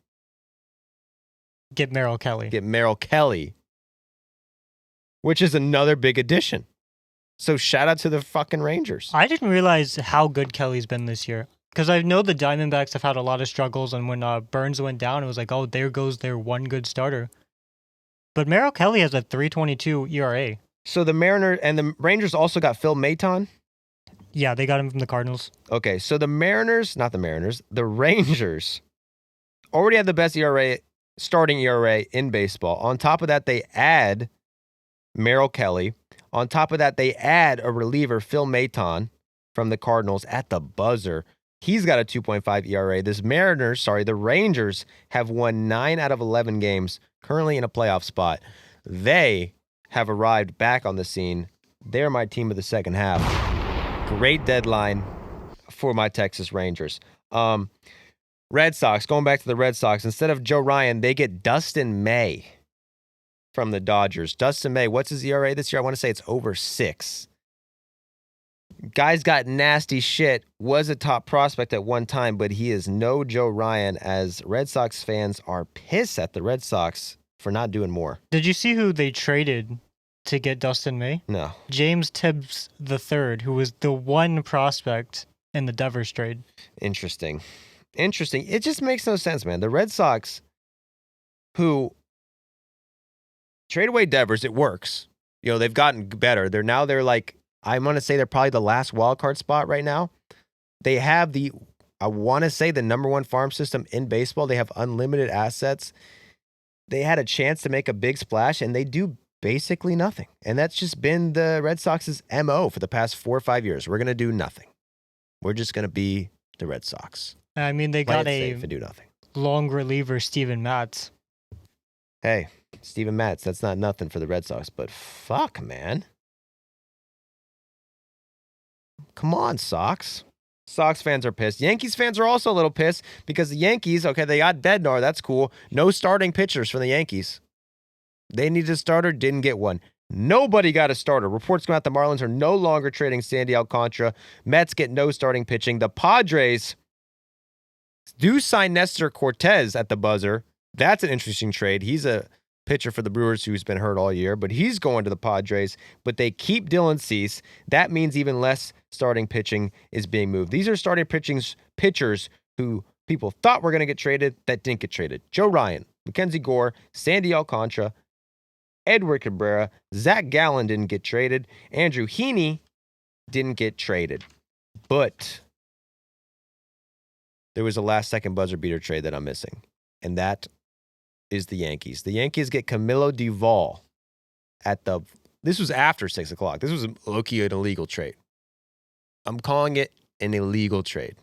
get Merrill Kelly. Which is another big addition. So shout out to the fucking Rangers. I didn't realize how good Kelly's been this year. Because I know the Diamondbacks have had a lot of struggles, and when Burns went down, it was like, oh, there goes their one good starter. But Merrill Kelly has a 3.22 ERA. So the Mariners and the Rangers also got Phil Maton? Yeah, they got him from the Cardinals. Okay, so the Rangers already have the best ERA, starting ERA in baseball. On top of that, they add Merrill Kelly. On top of that, they add a reliever, Phil Maton, from the Cardinals at the buzzer. He's got a 2.5 ERA. The Rangers have won 9 out of 11 games, currently in a playoff spot. They have arrived back on the scene. They're my team of the second half. Great deadline for my Texas Rangers. Red Sox, going back to the Red Sox, instead of Joe Ryan, they get Dustin May from the Dodgers. Dustin May, what's his ERA this year? I want to say it's over 6. Guy's got nasty shit, was a top prospect at one time, but he is no Joe Ryan, as Red Sox fans are pissed at the Red Sox for not doing more. Did you see who they traded to get Dustin May? No. James Tibbs III, who was the one prospect in the Devers trade. Interesting. It just makes no sense, man. The Red Sox, who trade away Devers, it works. You know, they've gotten better. They're like, I'm going to say they're probably the last wild card spot right now. They have I want to say the number one farm system in baseball. They have unlimited assets. They had a chance to make a big splash, and they do basically nothing. And that's just been the Red Sox's MO for the past 4 or 5 years. We're going to do nothing. We're just going to be the Red Sox. I mean, they got Play it safe and do nothing. Long reliever, Steven Matz. Hey, Steven Matz, that's not nothing for the Red Sox, but fuck, man. Come on, Sox. Sox fans are pissed. Yankees fans are also a little pissed because the Yankees, okay, they got Bednar. That's cool. No starting pitchers for the Yankees. They needed a starter, didn't get one. Nobody got a starter. Reports come out the Marlins are no longer trading Sandy Alcantara. Mets get no starting pitching. The Padres do sign Nestor Cortez at the buzzer. That's an interesting trade. He's a pitcher for the Brewers who's been hurt all year, but he's going to the Padres. But they keep Dylan Cease. That means even less starting pitching is being moved. These are starting pitchers who people thought were going to get traded that didn't get traded. Joe Ryan, Mackenzie Gore, Sandy Alcantara, Edward Cabrera, Zach Gallen didn't get traded. Andrew Heaney didn't get traded. But there was a last-second buzzer beater trade that I'm missing, and that is the Yankees. The Yankees get Camilo Duvall this was after 6 o'clock. This was low-key an illegal trade. I'm calling it an illegal trade.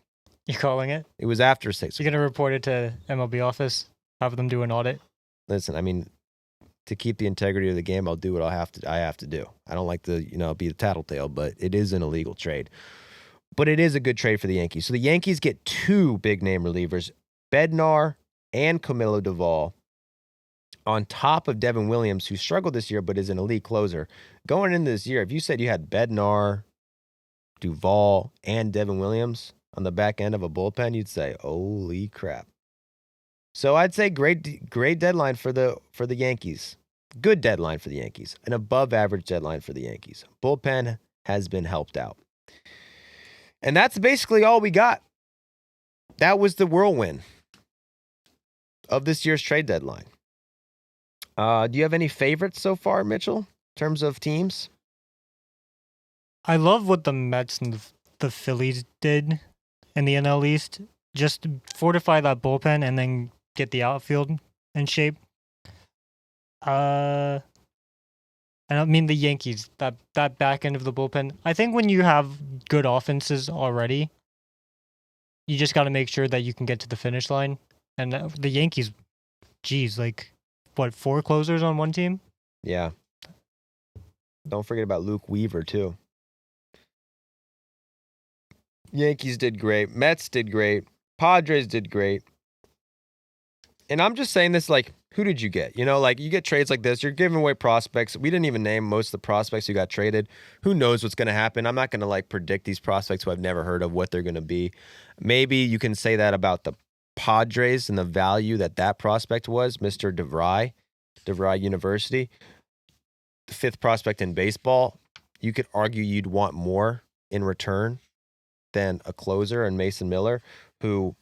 You're calling it? It was after 6 o'clock. You're going to report it to MLB office, have them do an audit? Listen, I mean, to keep the integrity of the game, I'll do what I have to do. I don't like to, be a tattletale, but it is an illegal trade. But it is a good trade for the Yankees. So the Yankees get 2 big-name relievers, Bednar and Camilo Duvall, on top of Devin Williams, who struggled this year but is an elite closer. Going into this year, if you said you had Bednar, Duvall, and Devin Williams on the back end of a bullpen, you'd say, holy crap. So I'd say great deadline for the Yankees. Good deadline for the Yankees. An above-average deadline for the Yankees. Bullpen has been helped out. And that's basically all we got. That was the whirlwind of this year's trade deadline. Do you have any favorites so far, Mitchell, in terms of teams? I love what the Mets and the Phillies did in the NL East. Just to fortify that bullpen and then get the outfield in shape. And I mean the Yankees, that back end of the bullpen. I think when you have good offenses already, you just got to make sure that you can get to the finish line. And the Yankees, geez, 4 closers on one team? Yeah. Don't forget about Luke Weaver, too. Yankees did great. Mets did great. Padres did great. And I'm just saying this who did you get? You get trades like this. You're giving away prospects. We didn't even name most of the prospects who got traded. Who knows what's going to happen? I'm not going to predict these prospects who I've never heard of, what they're going to be. Maybe you can say that about the Padres and the value that prospect was, Mr. DeVry University, the 5th prospect in baseball. You could argue you'd want more in return than a closer and Mason Miller, who,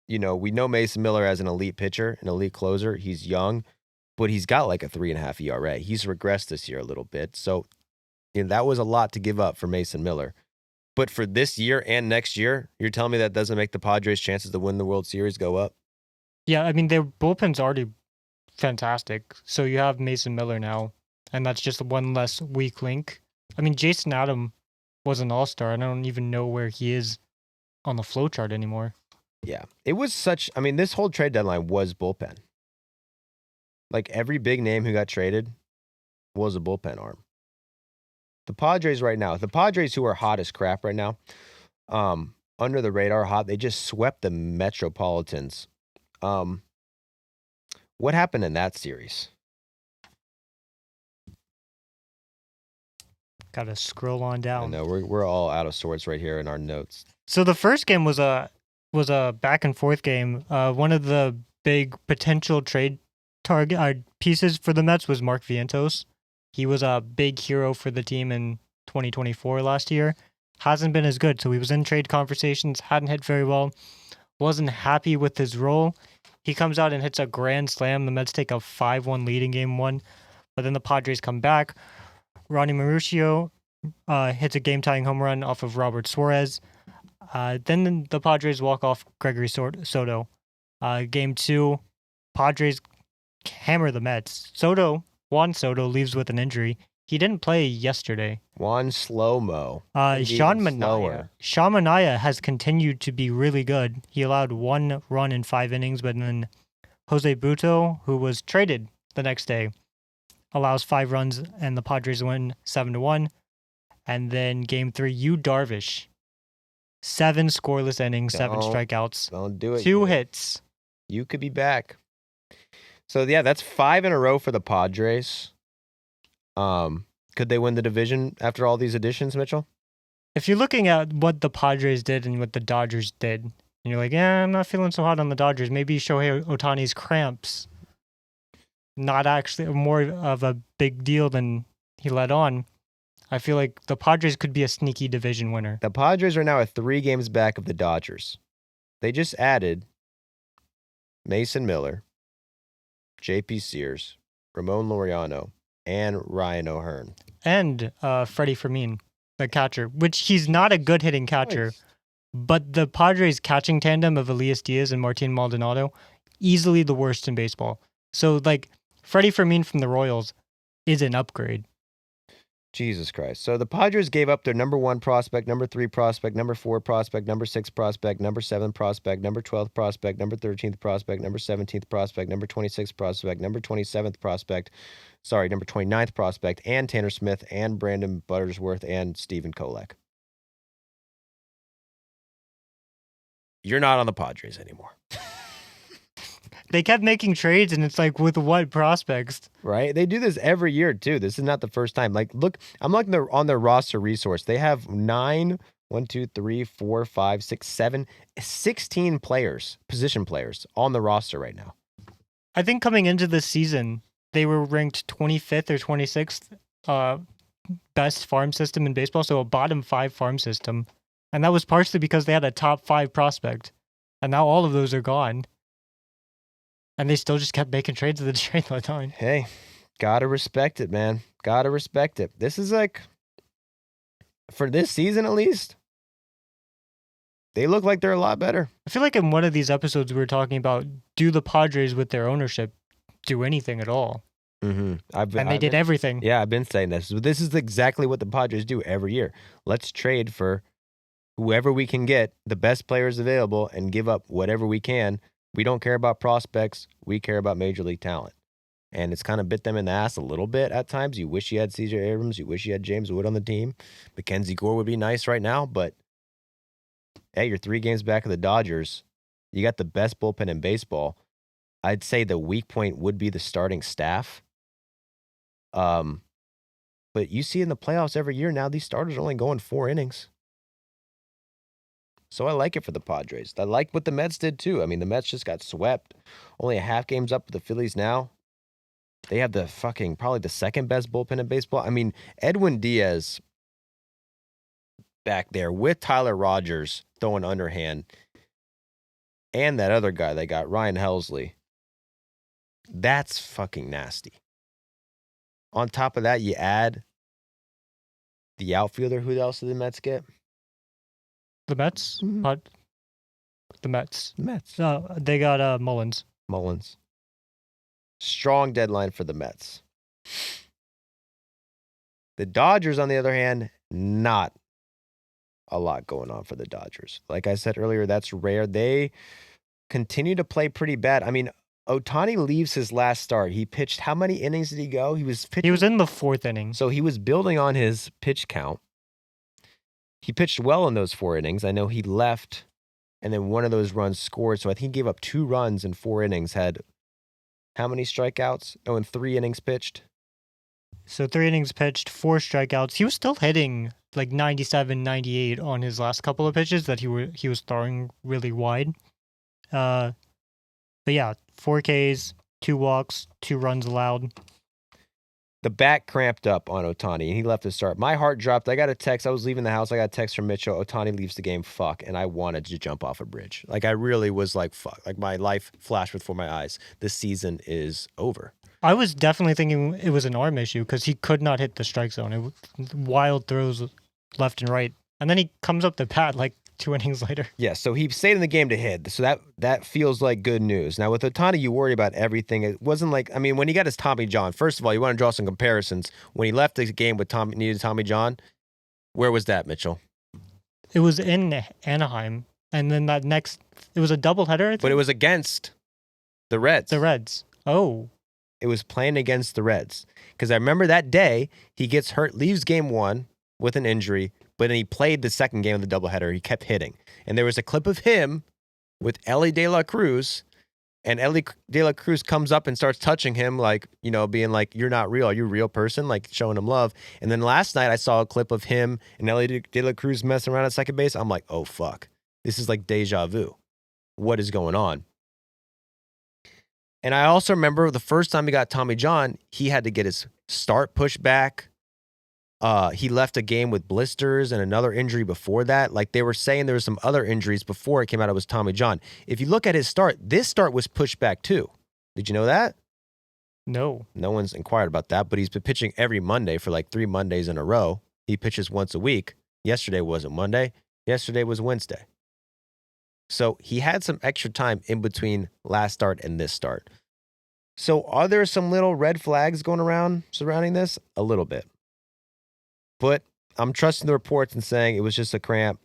we know Mason Miller as an elite pitcher, an elite closer. He's young, but he's got a 3.5 ERA. He's regressed this year a little bit. So that was a lot to give up for Mason Miller. But for this year and next year, you're telling me that doesn't make the Padres' chances to win the World Series go up? Yeah, I mean, their bullpen's already fantastic. So you have Mason Miller now. and that's just one less weak link. I mean, Jason Adam was an all-star, and I don't even know where he is on the flow chart anymore. Yeah. It was such, I mean, this whole trade deadline was bullpen. Like every big name who got traded was a bullpen arm. The Padres right now, the Padres who are hot as crap right now, under the radar hot, they just swept the Metropolitans. What happened in that series? Gotta scroll on down. I know we're all out of sorts right here in our notes. So the first game was a back and forth game. One of the big potential trade target pieces for the Mets was Mark Vientos. He was a big hero for the team in 2024 last year. Hasn't been as good, so he was in trade conversations, hadn't hit very well, wasn't happy with his role. He comes out and hits a grand slam. The Mets take a 5-1 lead in game one, but then the Padres come back. Ronnie Mauricio hits a game-tying home run off of Robert Suarez. Then the Padres walk off Gregory Soto. Game two, Padres hammer the Mets. Juan Soto leaves with an injury. He didn't play yesterday. Juan Slow-mo. Sean Manaea has continued to be really good. He allowed 1 run in 5 innings, but then Jose Buto, who was traded the next day, allows 5 runs, and the Padres win 7-1. And then game 3, Yu Darvish, 7 scoreless innings, 7 strikeouts, don't do it. 2 hits. You could be back. So yeah, that's 5 in a row for the Padres. Could they win the division after all these additions, Mitchell? If you're looking at what the Padres did and what the Dodgers did, and you're like, yeah, I'm not feeling so hot on the Dodgers. Maybe Shohei Ohtani's cramps, not actually more of a big deal than he let on. I feel like the Padres could be a sneaky division winner. The Padres are now at 3 games back of the Dodgers. They just added Mason Miller, J.P. Sears, Ramon Laureano, and Ryan O'Hearn. And Freddie Fermin, the catcher, which he's not a good hitting catcher, but the Padres catching tandem of Elias Diaz and Martin Maldonado, easily the worst in baseball. So, like, Freddie Fermin from the Royals is an upgrade. Jesus Christ. So the Padres gave up their number 1 prospect, number 3 prospect, number 4 prospect, number 6 prospect, number 7 prospect, number 12th prospect, number 13th prospect, number 17th prospect, number 26th prospect, number 27th prospect, number 29th prospect, and Tanner Smith, and Brandon Buttersworth, and Stephen Kolek. You're not on the Padres anymore. They kept making trades, and it's like, with what prospects? Right? They do this every year, too. This is not the first time. Like, look, I'm looking on their roster resource. They have 16 players, position players, on the roster right now. I think coming into this season, they were ranked 25th or 26th best farm system in baseball, so a bottom 5 farm system. And that was partially because they had a top 5 prospect. And now all of those are gone. And they still just kept making trades at the trade deadline. Hey, gotta respect it, man. Gotta respect it. This is like, for this season at least, they look like they're a lot better. I feel like in one of these episodes we were talking about, do the Padres with their ownership do anything at all? Mm-hmm. They did everything. Yeah, I've been saying this. This is exactly what the Padres do every year. Let's trade for whoever we can get, the best players available, and give up whatever we can. We don't care about prospects. We care about major league talent. And it's kind of bit them in the ass a little bit at times. You wish you had C.J. Abrams. You wish you had James Wood on the team. Mackenzie Gore would be nice right now. But, hey, you're 3 games back of the Dodgers. You got the best bullpen in baseball. I'd say the weak point would be the starting staff. But you see in the playoffs every year now, these starters are only going 4 innings. So I like it for the Padres. I like what the Mets did too. I mean, the Mets just got swept. Only a half game's up with the Phillies now. They have probably the second best bullpen in baseball. I mean, Edwin Diaz back there with Tyler Rogers throwing underhand. And that other guy they got, Ryan Helsley. That's fucking nasty. On top of that, you add the outfielder. Who else did the Mets get? The Mets? Mm-hmm. The Mets. They got Mullins. Strong deadline for the Mets. The Dodgers, on the other hand, not a lot going on for the Dodgers. Like I said earlier, that's rare. They continue to play pretty bad. I mean, Ohtani leaves his last start. He pitched, how many innings did he go? He was pitching. He was in the 4th inning. So he was building on his pitch count. He pitched well in those 4 innings. I know he left, and then one of those runs scored. So I think he gave up 2 runs in 4 innings. Had how many strikeouts? Oh, in 3 innings pitched. So 3 innings pitched, 4 strikeouts. He was still hitting like 97, 98 on his last couple of pitches that he was throwing really wide. But yeah, 4 Ks, 2 walks, 2 runs allowed. The back cramped up on Ohtani, and he left to start. My heart dropped. I got a text. I was leaving the house. I got a text from Mitchell. Ohtani leaves the game. Fuck. And I wanted to jump off a bridge. Like, I really was like, fuck. Like, my life flashed before my eyes. This season is over. I was definitely thinking it was an arm issue because he could not hit the strike zone. It was wild throws left and right. And then he comes up the bat like 2 innings later. Yeah, so he stayed in the game to hit. So that feels like good news. Now, with Ohtani, you worry about everything. It wasn't like, I mean, when he got his Tommy John, first of all, you want to draw some comparisons. When he left the game with needed Tommy John, where was that, Mitchell? It was in Anaheim. And then it was a doubleheader, I think? But it was against the Reds. The Reds. Oh. It was playing against the Reds. Because I remember that day, he gets hurt, leaves game 1 with an injury, but then he played the second game of the doubleheader. He kept hitting. And there was a clip of him with Ellie De La Cruz, and Ellie De La Cruz comes up and starts touching him, like, you know, being like, you're not real. Are you a real person? Like, showing him love. And then last night, I saw a clip of him and Ellie De La Cruz messing around at second base. I'm like, oh, fuck. This is like deja vu. What is going on? And I also remember the first time he got Tommy John, he had to get his start pushed back. He left a game with blisters and another injury before that. Like, they were saying there were some other injuries before it came out it was Tommy John. If you look at his start, this start was pushed back too. Did you know that? No. No one's inquired about that, but he's been pitching every Monday for like 3 Mondays in a row. He pitches once a week. Yesterday wasn't Monday. Yesterday was Wednesday. So he had some extra time in between last start and this start. So are there some little red flags going around surrounding this? A little bit. But I'm trusting the reports and saying it was just a cramp,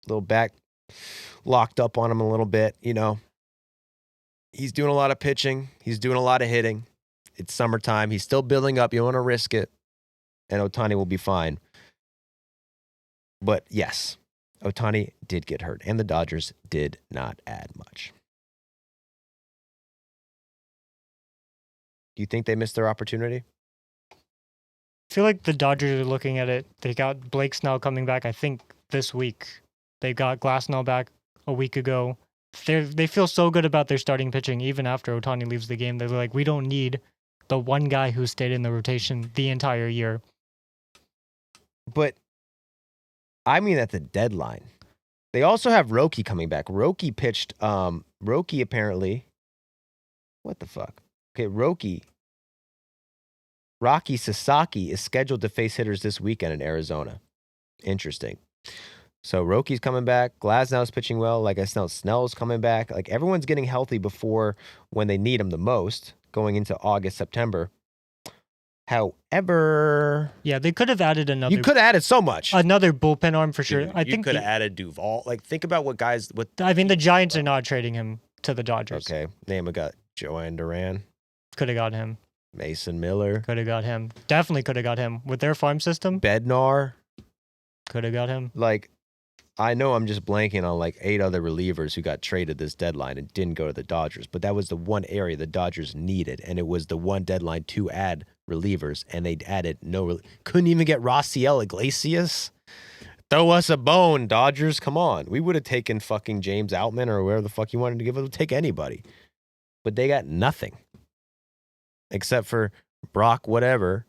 little back locked up on him a little bit. You know, he's doing a lot of pitching. He's doing a lot of hitting. It's summertime. He's still building up. You don't want to risk it. And Ohtani will be fine. But yes, Ohtani did get hurt, and the Dodgers did not add much. Do you think they missed their opportunity? I feel like the Dodgers are looking at it. They got Blake Snell coming back, I think, this week. They got Glasnow back a week ago. They feel so good about their starting pitching, even after Ohtani leaves the game. They're like, we don't need the one guy who stayed in the rotation the entire year. But I mean at the deadline. They also have Roki coming back. Roki pitched, Roki apparently, what the fuck? Okay, Rocky Sasaki is scheduled to face hitters this weekend in Arizona. Interesting. So Roki's coming back. Glasnow's pitching well. Like I said, Snell's coming back. Like, everyone's getting healthy before when they need them the most, going into August, September. However, yeah, they could have added another. You could have added so much. Another bullpen arm for sure. Dude, I think you could have added Duvall. Like, think about what guys. I mean, the Giants are not trading him to the Dodgers. Okay, name a guy. Joanne Duran. Could have got him. Mason Miller. Could have got him. Definitely could have got him. With their farm system. Bednar. Could have got him. Like, I know I'm just blanking on like 8 other relievers who got traded this deadline and didn't go to the Dodgers, but that was the one area the Dodgers needed, and it was the one deadline to add relievers, and they added couldn't even get Raciel Iglesias. Throw us a bone, Dodgers. Come on. We would have taken fucking James Outman or wherever the fuck you wanted to give it. We'll take anybody. But they got nothing. Except for Brock whatever,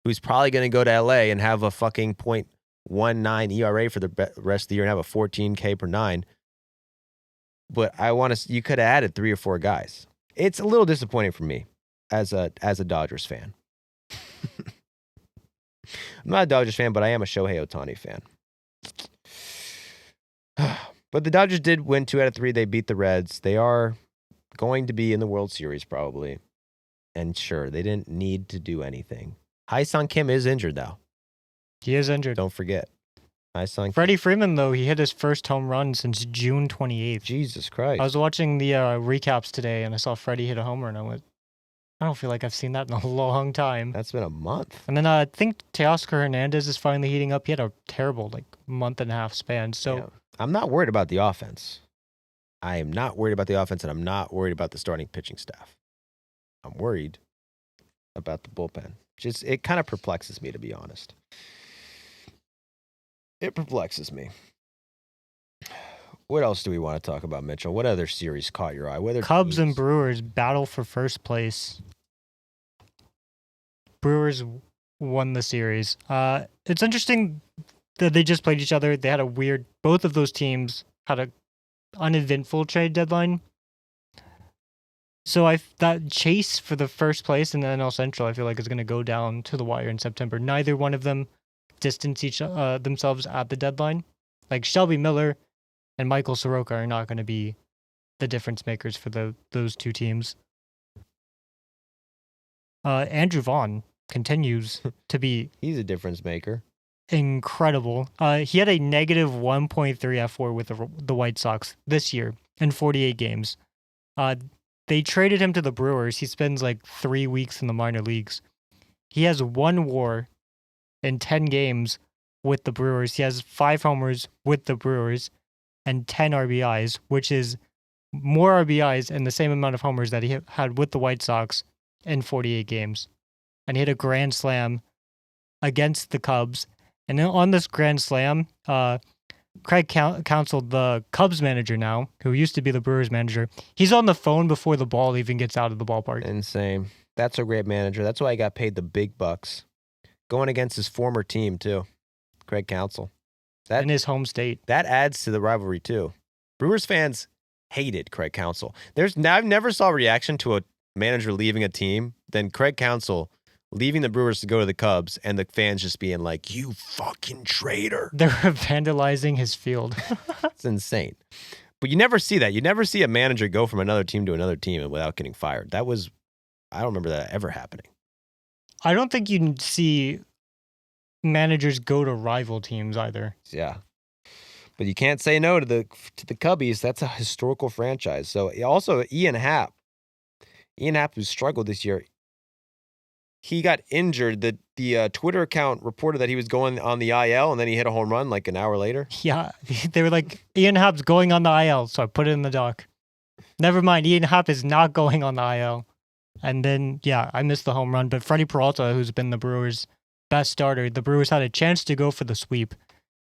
who's probably going to go to L.A. and have a fucking .19 ERA for the rest of the year and have a 14 K per 9. But you could have added 3 or 4 guys. It's a little disappointing for me as a Dodgers fan. I'm not a Dodgers fan, but I am a Shohei Ohtani fan. But the Dodgers did win 2 out of 3. They beat the Reds. They are going to be in the World Series probably. And sure, they didn't need to do anything. Hai-Sung Kim is injured, though. He is injured. Don't forget. Freddie Freeman, though, he hit his first home run since June 28th. Jesus Christ. I was watching the recaps today, and I saw Freddie hit a homer, and I went, I don't feel like I've seen that in a long time. That's been a month. And then I think Teoscar Hernandez is finally heating up. He had a terrible, month and a half span. So Yeah. I'm not worried about the offense. I am not worried about the offense, and I'm not worried about the starting pitching staff. I'm worried about the bullpen. It kind of perplexes me, to be honest. It perplexes me. What else do we want to talk about, Mitchell? What other series caught your eye? Cubs and Brewers battle for first place. Brewers won the series. It's interesting that they just played each other. They had both of those teams had a uneventful trade deadline. So that chase for the first place in the NL Central, I feel like, is going to go down to the wire in September. Neither one of them distance themselves at the deadline. Like Shelby Miller and Michael Soroka are not going to be the difference makers for those two teams. Andrew Vaughn continues to be he's a difference maker. Incredible. He had a negative 1.3 F4 with the White Sox this year in 48 games. They traded him to the Brewers. He spends 3 weeks in the minor leagues. He has 1 WAR in 10 games with the Brewers. He has 5 homers with the Brewers and 10 RBIs, which is more RBIs and the same amount of homers that he had with the White Sox in 48 games. And he hit a grand slam against the Cubs. And then on this grand slam, Craig Counsell, the Cubs manager now, who used to be the Brewers manager, he's on the phone before the ball even gets out of the ballpark. Insane. That's a great manager. That's why he got paid the big bucks. Going against his former team, too. Craig Counsell. In his home state. That adds to the rivalry, too. Brewers fans hated Craig Counsell. I've never saw a reaction to a manager leaving a team than Craig Counsell leaving the Brewers to go to the Cubs, and the fans just being like, you fucking traitor. They're vandalizing his field. It's insane. But you never see that. You never see a manager go from another team to another team without getting fired. I don't remember that ever happening. I don't think you see managers go to rival teams either. Yeah. But you can't say no to the Cubbies. That's a historical franchise. So also Ian Happ, who struggled this year, he got injured. The Twitter account reported that he was going on the IL, and then he hit a home run an hour later. Yeah, they were like, Ian Happ's going on the IL, so I put it in the doc. Never mind, Ian Happ is not going on the IL. And then, I missed the home run. But Freddie Peralta, who's been the Brewers' best starter, the Brewers had a chance to go for the sweep.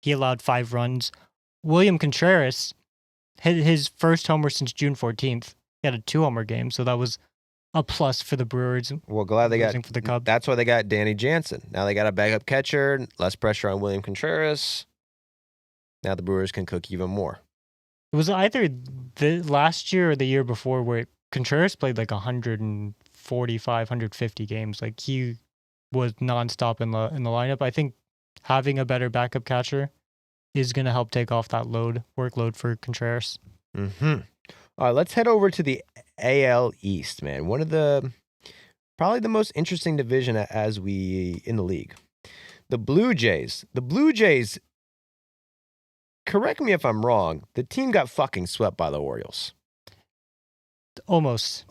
He allowed 5 runs. William Contreras hit his first homer since June 14th. He had a 2-homer game, so that was a plus for the Brewers. Well, glad they got for the Cubs. That's why they got Danny Jansen. Now they got a backup catcher, less pressure on William Contreras. Now the Brewers can cook even more. It was either the last year or the year before where Contreras played 145, 150 games. He was nonstop in the lineup. I think having a better backup catcher is going to help take off that workload for Contreras. Mm-hmm. All right, let's head over to the AL East, man. One of probably the most interesting division in the league. The Blue Jays. Correct me if I'm wrong. The team got fucking swept by the Orioles. Almost.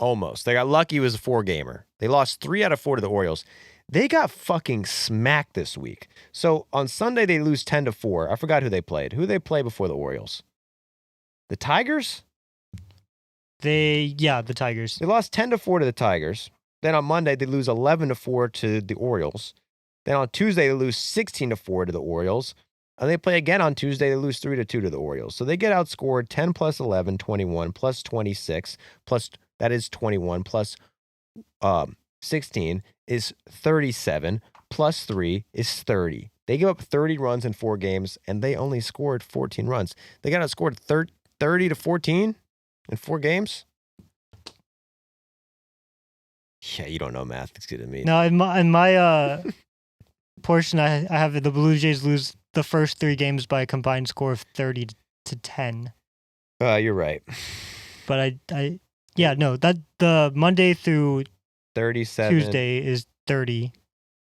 They got lucky. It was a 4-gamer. They lost 3 out of 4 to the Orioles. They got fucking smacked this week. So on Sunday, they lose 10-4. I forgot who they played. Who they play before the Orioles? The Tigers? The Tigers. They lost 10-4 to the Tigers. Then on Monday, they lose 11-4 to the Orioles. Then on Tuesday, they lose 16-4 to the Orioles. And they play again on Tuesday, they lose 3-2 to the Orioles. So they get outscored 10 plus 11, 21, plus 26, plus, that is 21, plus 16 is 37, plus 3 is 30. They give up 30 runs in 4 games, and they only scored 14 runs. They got outscored 30-14 in 4 games? Yeah, you don't know math. It's good to me. No, in my portion, I have the Blue Jays lose the first 3 games by a combined score of 30-10. You're right. But that the Monday through 37. Tuesday is 30.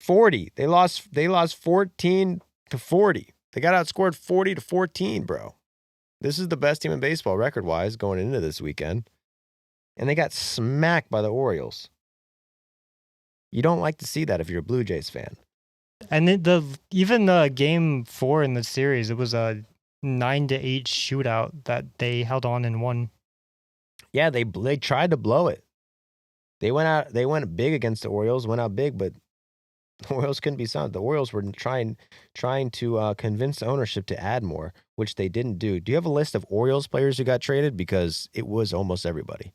40. They lost 14-40. They got outscored 40-14, bro. This is the best team in baseball record-wise going into this weekend. And they got smacked by the Orioles. You don't like to see that if you're a Blue Jays fan. And even game 4 in the series, it was a 9-8 shootout that they held on and won. Yeah, they tried to blow it. They went big against the Orioles, went out big, but the Orioles couldn't be signed. The Orioles were trying to convince the ownership to add more, which they didn't do. Do you have a list of Orioles players who got traded? Because it was almost everybody.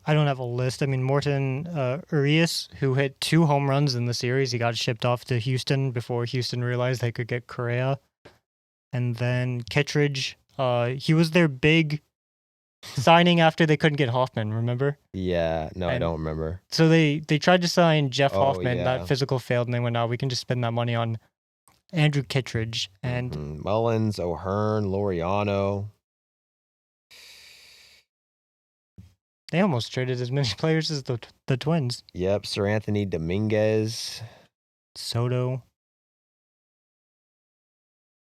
I don't have a list. I mean, Morton Urias, who hit 2 home runs in the series, he got shipped off to Houston before Houston realized they could get Correa. And then Kittredge, he was their big signing after they couldn't get Hoffman, remember? Yeah, no, I don't remember. So they tried to sign Jeff Hoffman. Yeah. That physical failed, and they went, no, we can just spend that money on Andrew Kittredge. And Mullins, O'Hearn, Laureano. They almost traded as many players as the Twins. Yep, Sir Anthony Dominguez. Soto.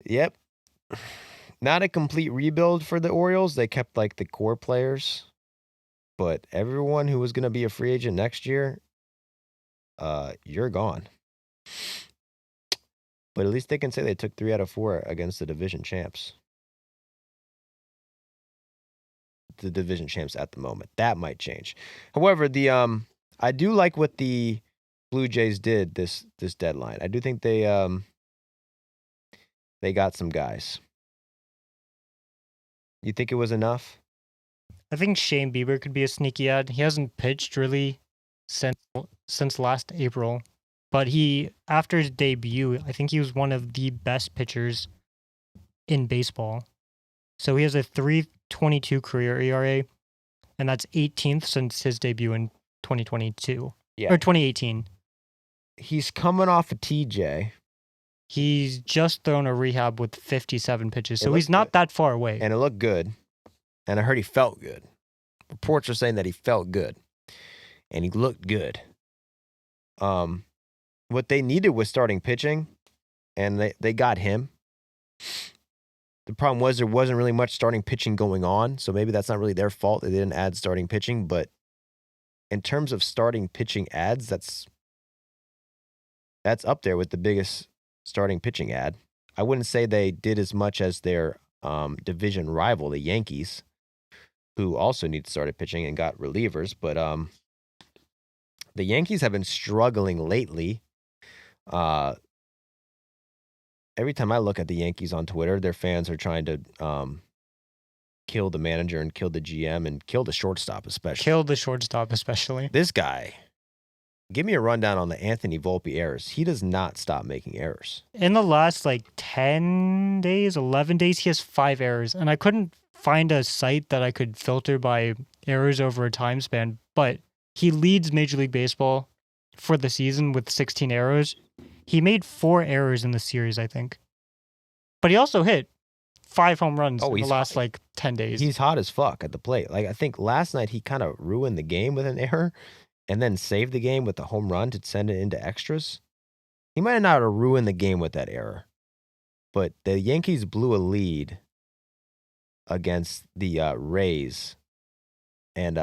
Yep. Not a complete rebuild for the Orioles. They kept like the core players. But everyone who was going to be a free agent next year, you're gone. But at least they can say they took 3 out of 4 against the division champs. The division champs at the moment. That might change. However, I do like what the Blue Jays did this deadline. I do think they got some guys. You think it was enough? I think Shane Bieber could be a sneaky ad. He hasn't pitched really since last April, but after his debut, I think he was one of the best pitchers in baseball. So he has a 3.22 career ERA, and that's 18th since his debut in 2022 or 2018. He's coming off a TJ. He's just thrown a rehab with 57 pitches, so he's not that far away. And it looked good. And I heard he felt good. Reports are saying that he felt good. And he looked good. What they needed was starting pitching, and they got him. The problem was there wasn't really much starting pitching going on, so maybe that's not really their fault. They didn't add starting pitching, but in terms of starting pitching ads, that's up there with the biggest starting pitching ad. I wouldn't say they did as much as their division rival, the Yankees, who also need started pitching and got relievers, but the Yankees have been struggling lately. Every time I look at the Yankees on Twitter, their fans are trying to kill the manager and kill the GM and kill the shortstop especially. This guy, give me a rundown on the Anthony Volpe errors. He does not stop making errors. In the last 10 days, 11 days, he has 5 errors. And I couldn't find a site that I could filter by errors over a time span, but he leads Major League Baseball for the season with 16 errors. He made 4 errors in the series, I think. But he also hit 5 home runs in the last 10 days. He's hot as fuck at the plate. I think last night he kind of ruined the game with an error and then saved the game with a home run to send it into extras. He might not have ruined the game with that error. But the Yankees blew a lead against the Rays. And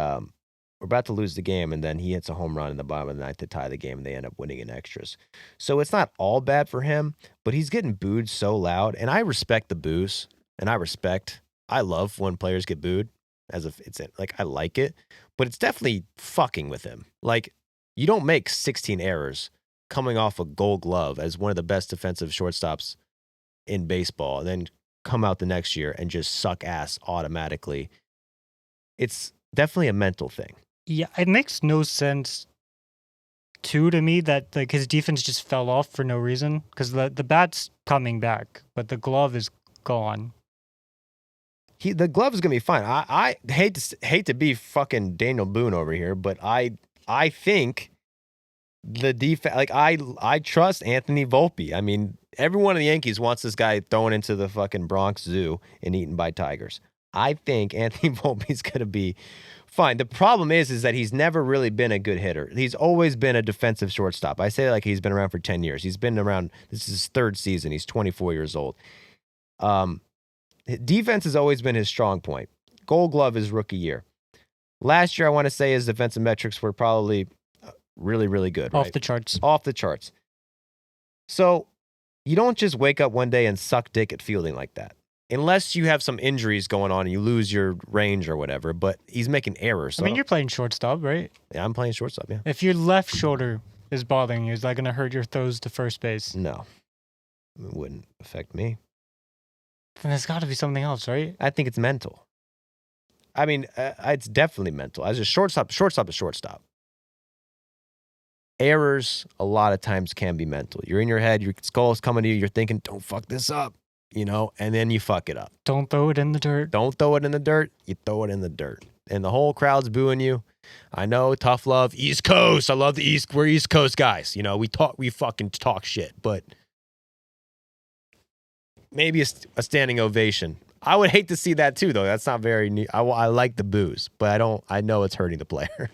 we're about to lose the game, and then he hits a home run in the bottom of the ninth to tie the game, and they end up winning in extras. So it's not all bad for him, but he's getting booed so loud, and I respect the boos, and I love when players get booed, as if it's I like it, but it's definitely fucking with him. You don't make 16 errors coming off a Gold Glove as one of the best defensive shortstops in baseball, and then come out the next year and just suck ass automatically. It's definitely a mental thing. Yeah, it makes no sense, too, to me that his defense just fell off for no reason. Because the bat's coming back, but the glove is gone. The glove is going to be fine. I hate to be fucking Daniel Boone over here, but I think the defense, I trust Anthony Volpe. I mean, everyone in the Yankees wants this guy thrown into the fucking Bronx Zoo and eaten by tigers. I think Anthony Volpe's going to be fine. The problem is that he's never really been a good hitter. He's always been a defensive shortstop. I say like he's been around for 10 years. He's been around, this is his third season. He's 24 years old. Defense has always been his strong point. Gold Glove his rookie year. Last year, I want to say his defensive metrics were probably really, really good. Off right? the charts. Off the charts. So you don't just wake up one day and suck dick at fielding like that. Unless you have some injuries going on and you lose your range or whatever, but he's making errors. So I mean, you're playing shortstop, right? Yeah, I'm playing shortstop, yeah. If your left shoulder is bothering you, is that going to hurt your throws to first base? No. It wouldn't affect me. Then there's got to be something else, right? I think it's mental. I mean, it's definitely mental. As a shortstop is shortstop. Errors, a lot of times, can be mental. You're in your head, your skull's coming to you, you're thinking, don't fuck this up, and then you fuck it up. Don't throw it in the dirt. Don't throw it in the dirt, you throw it in the dirt. And the whole crowd's booing you. I know, tough love, East Coast. I love the East. We're East Coast guys. We fucking talk shit, but maybe a standing ovation. I would hate to see that too, though. That's not very neat. I like the boos, but I know it's hurting the player.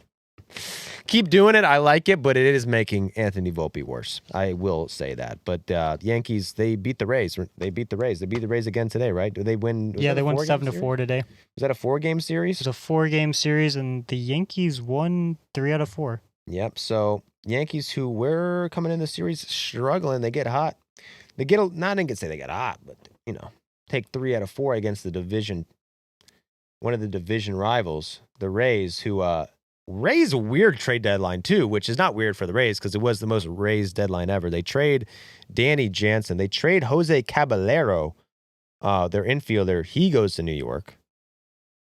Keep doing it. I like it, but it is making Anthony Volpe worse. I will say that. But Yankees, they beat the Rays. They beat the Rays again today, right? Do they win? Yeah, they won 7-4 today. Was that a 4-game series? It was a 4-game series, and the Yankees won 3 out of 4. Yep. So Yankees, who were coming in the series struggling, they get hot. They get not I didn't say they get hot, but take 3 out of 4 against one of the division rivals, the Rays, who Rays a weird trade deadline too, which is not weird for the Rays because it was the most Rays deadline ever. They trade Danny Jansen. They trade Jose Caballero, their infielder. He goes to New York.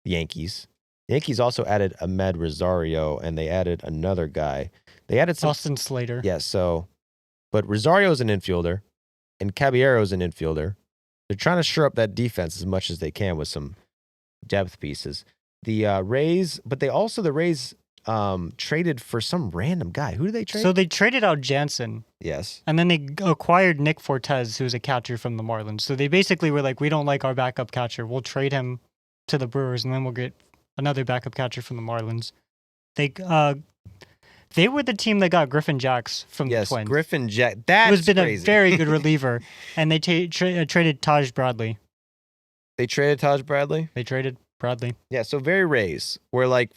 The Yankees. The Yankees also added Ahmed Rosario, and they added another guy. They added Austin Slater. Yes, but Rosario's an infielder, and Caballero's an infielder. They're trying to shore up that defense as much as they can with some depth pieces. The Rays traded for some random guy. Who did they trade? So they traded out Jansen. Yes. And then they acquired Nick Fortes, who's a catcher from the Marlins. So they basically were like, we don't like our backup catcher. We'll trade him to the Brewers, and then we'll get another backup catcher from the Marlins. They were the team that got Griffin Jacks from the Twins. Yes, Griffin Jack. That's been crazy. A very good reliever. And they traded Taj Bradley. They traded Taj Bradley? They traded Bradley. Yeah, so very Rays. Where,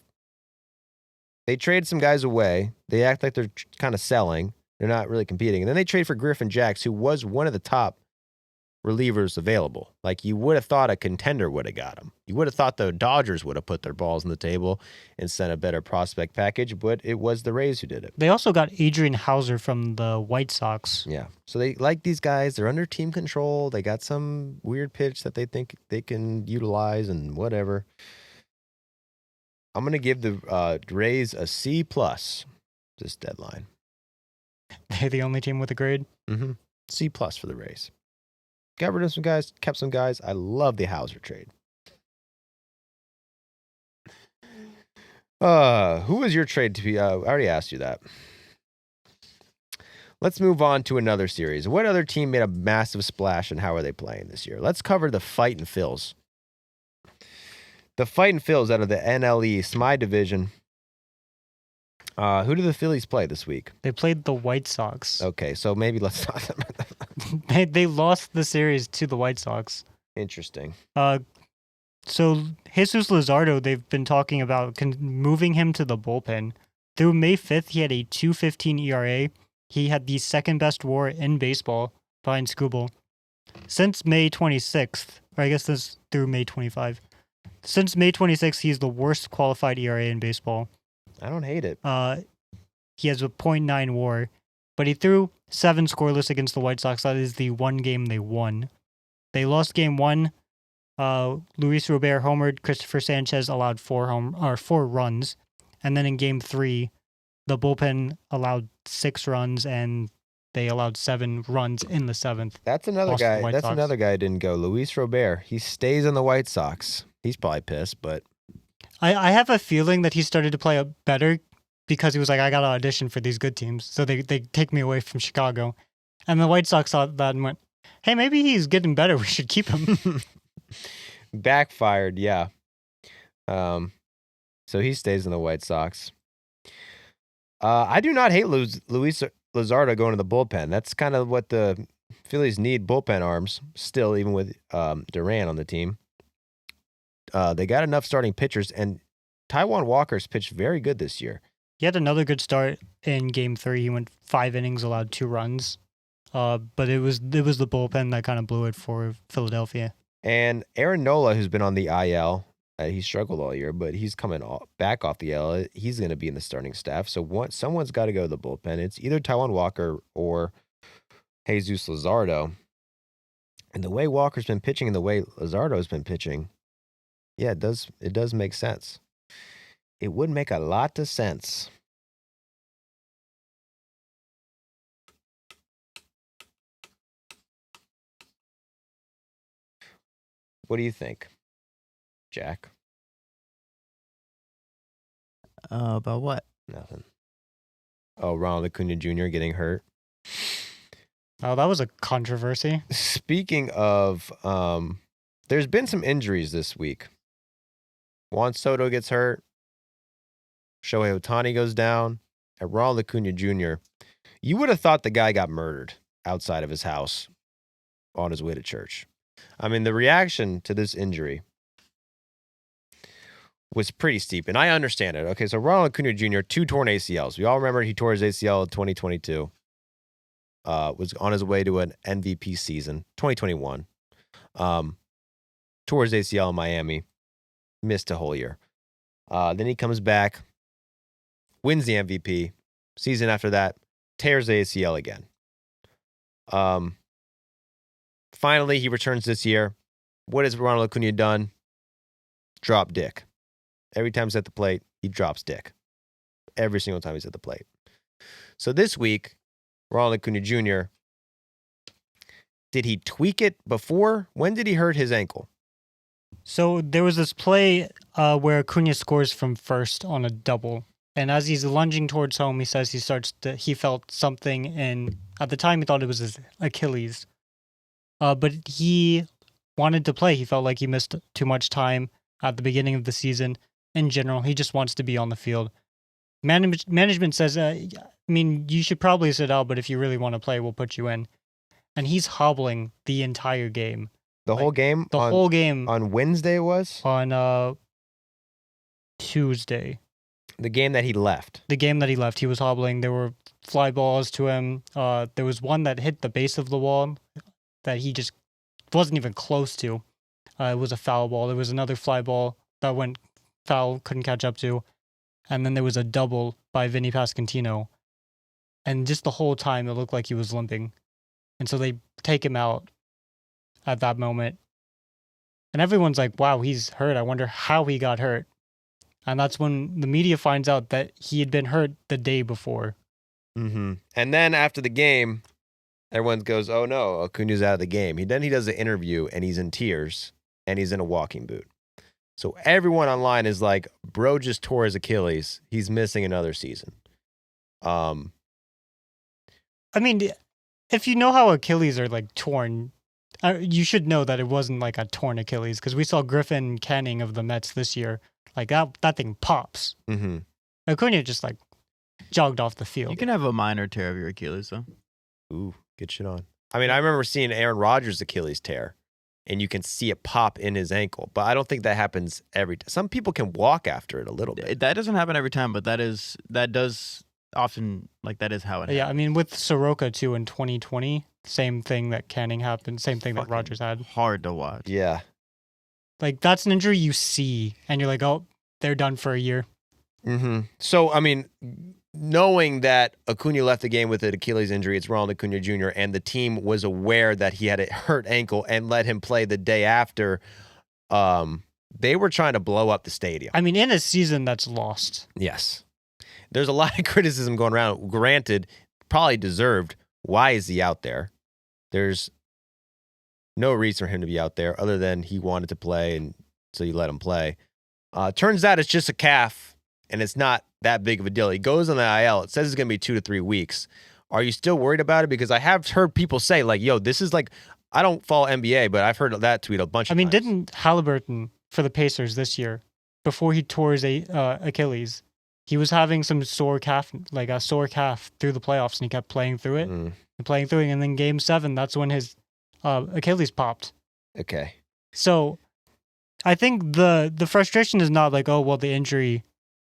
they trade some guys away. They act like they're kind of selling. They're not really competing. And then they trade for Griffin Jacks, who was one of the top relievers available. You would have thought a contender would have got him. You would have thought the Dodgers would have put their balls on the table and sent a better prospect package, but it was the Rays who did it. They also got Adrian Hauser from the White Sox. Yeah. So they like these guys. They're under team control. They got some weird pitch that they think they can utilize and whatever. I'm going to give the Rays a C+ this deadline. They're the only team with a grade? Mm-hmm. C+ for the Rays. Got rid of some guys, kept some guys. I love the Hauser trade. Who was your trade to be? I already asked you that. Let's move on to another series. What other team made a massive splash and how are they playing this year? Let's cover the Fightin' Phils. The Fightin' Phils out of the NL East, my division. Who do the Phillies play this week? They played the White Sox. Okay, so maybe let's talk about that. They lost the series to the White Sox. Interesting. So Jesus Luzardo, they've been talking about moving him to the bullpen. Through May 5th, he had a 2.15 ERA. He had the second best WAR in baseball behind Skubal. Since May 26th, or I guess this through May 25. Since May 26th, he's the worst qualified ERA in baseball. I don't hate it. He has a .9 WAR, but he threw 7 scoreless against the White Sox. That is the one game they won. They lost game 1. Luis Robert homered. Christopher Sanchez allowed 4 runs, and then in game 3, the bullpen allowed 6 runs, and they allowed 7 runs in the 7th. That's another guy. That's another guy who didn't go. Luis Robert. He stays on the White Sox. He's probably pissed, but I have a feeling that he started to play better because he was like, I got to audition for these good teams, so they take me away from Chicago. And the White Sox saw that and went, hey, maybe he's getting better. We should keep him. Backfired, yeah. So he stays in the White Sox. I do not hate Luis Luzardo going to the bullpen. That's kind of what the Phillies need, bullpen arms, still, even with Duran on the team. They got enough starting pitchers, and Taijuan Walker's pitched very good this year. He had another good start in Game 3. He went 5 innings, allowed 2 runs. But it was the bullpen that kind of blew it for Philadelphia. And Aaron Nola, who's been on the IL, he struggled all year, but he's coming back off the IL. He's going to be in the starting staff. So someone's got to go to the bullpen. It's either Taijuan Walker or Jesus Luzardo. And the way Walker's been pitching and the way Luzardo's been pitching, yeah, it does make sense. It would make a lot of sense. What do you think, Jack? About what? Nothing. Oh, Ronald Acuña Jr. getting hurt. Oh, that was a controversy. Speaking of, there's been some injuries this week. Juan Soto gets hurt. Shohei Ohtani goes down. And Ronald Acuña Jr., you would have thought the guy got murdered outside of his house on his way to church. I mean, the reaction to this injury was pretty steep, and I understand it. Okay, so Ronald Acuña Jr., 2 torn ACLs. We all remember he tore his ACL in 2022. Was on his way to an MVP season, 2021. Tore his ACL in Miami. Missed a whole year. Then he comes back, wins the MVP. Season after that, tears the ACL again. Finally, he returns this year. What has Ronald Acuña done? Drop dick. Every time he's at the plate, he drops dick. Every single time he's at the plate. So this week, Ronald Acuña Jr., did he tweak it before? When did he hurt his ankle? So there was this play where Acuña scores from first on a double. And as he's lunging towards home, he says he felt something, and at the time he thought it was his Achilles. But he wanted to play. He felt like he missed too much time at the beginning of the season. In general, he just wants to be on the field. Management says, you should probably sit out, but if you really want to play, we'll put you in. And he's hobbling the entire game. The whole game? Whole game. On Wednesday it was? On Tuesday. The game that he left. The game that he left, he was hobbling. There were fly balls to him. There was one that hit the base of the wall that he just wasn't even close to. It was a foul ball. There was another fly ball that went foul, couldn't catch up to. And then there was a double by Vinny Pasquantino. And just the whole time, it looked like he was limping. And so they take him out at that moment. And everyone's like, wow, he's hurt. I wonder how he got hurt. And that's when the media finds out that he had been hurt the day before. Mm-hmm. And then after the game, everyone goes, oh no, Acuña's out of the game. Then he does the interview and he's in tears and he's in a walking boot. So everyone online is like, bro just tore his Achilles. He's missing another season. I mean, if you know how Achilles are like torn, you should know that it wasn't like a torn Achilles, because we saw Griffin Canning of the Mets this year. Like that thing pops. Mm-hmm. Acuña just like jogged off the field. You can have a minor tear of your Achilles, though. Ooh, good shit on. I mean, I remember seeing Aaron Rodgers' Achilles tear, and you can see it pop in his ankle. But I don't think that happens every time. Some people can walk after it a little bit. That doesn't happen every time, but that does often, like, that is how it happens. Yeah, I mean, with Soroka, too, in 2020, same thing that Canning happened, same thing that Rodgers had. Hard to watch. Yeah. Like, that's an injury you see, and you're like, oh, they're done for a year. Mm-hmm. So, I mean, knowing that Acuña left the game with an Achilles injury, it's Ronald Acuña Jr., and the team was aware that he had a hurt ankle and let him play the day after, they were trying to blow up the stadium. I mean, in a season that's lost. Yes. There's a lot of criticism going around. Granted, probably deserved. Why is he out there? There's no reason for him to be out there other than he wanted to play, and so you let him play. Turns out it's just a calf, and it's not that big of a deal. He goes on the IL. It says it's going to be 2 to 3 weeks. Are you still worried about it? Because I have heard people say, like, yo, this is like, I don't follow NBA, but I've heard that tweet a bunch of times. I mean, didn't Halliburton for the Pacers this year before he tore his Achilles, he was having some sore calf, like a sore calf through the playoffs, and he kept playing through it and playing through it. And then Game 7, that's when his Achilles popped. Okay. So I think the frustration is not like, oh, well, the injury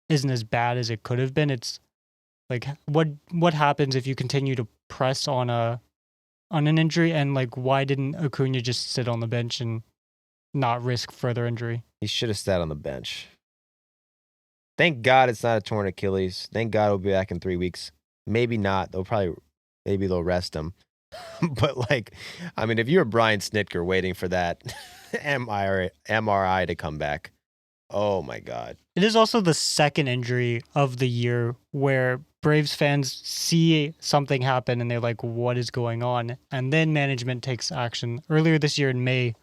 isn't as bad as it could have been. It's like, what happens if you continue to press on an injury, and like, why didn't Acuña just sit on the bench and not risk further injury? He should have sat on the bench. Thank God it's not a torn Achilles. Thank God he'll be back in 3 weeks. Maybe not. Maybe they'll rest him. But like, I mean, if you're Brian Snitker waiting for that MRI to come back, oh my God. It is also the second injury of the year where Braves fans see something happen and they're like, what is going on? And then management takes action. Earlier this year in May,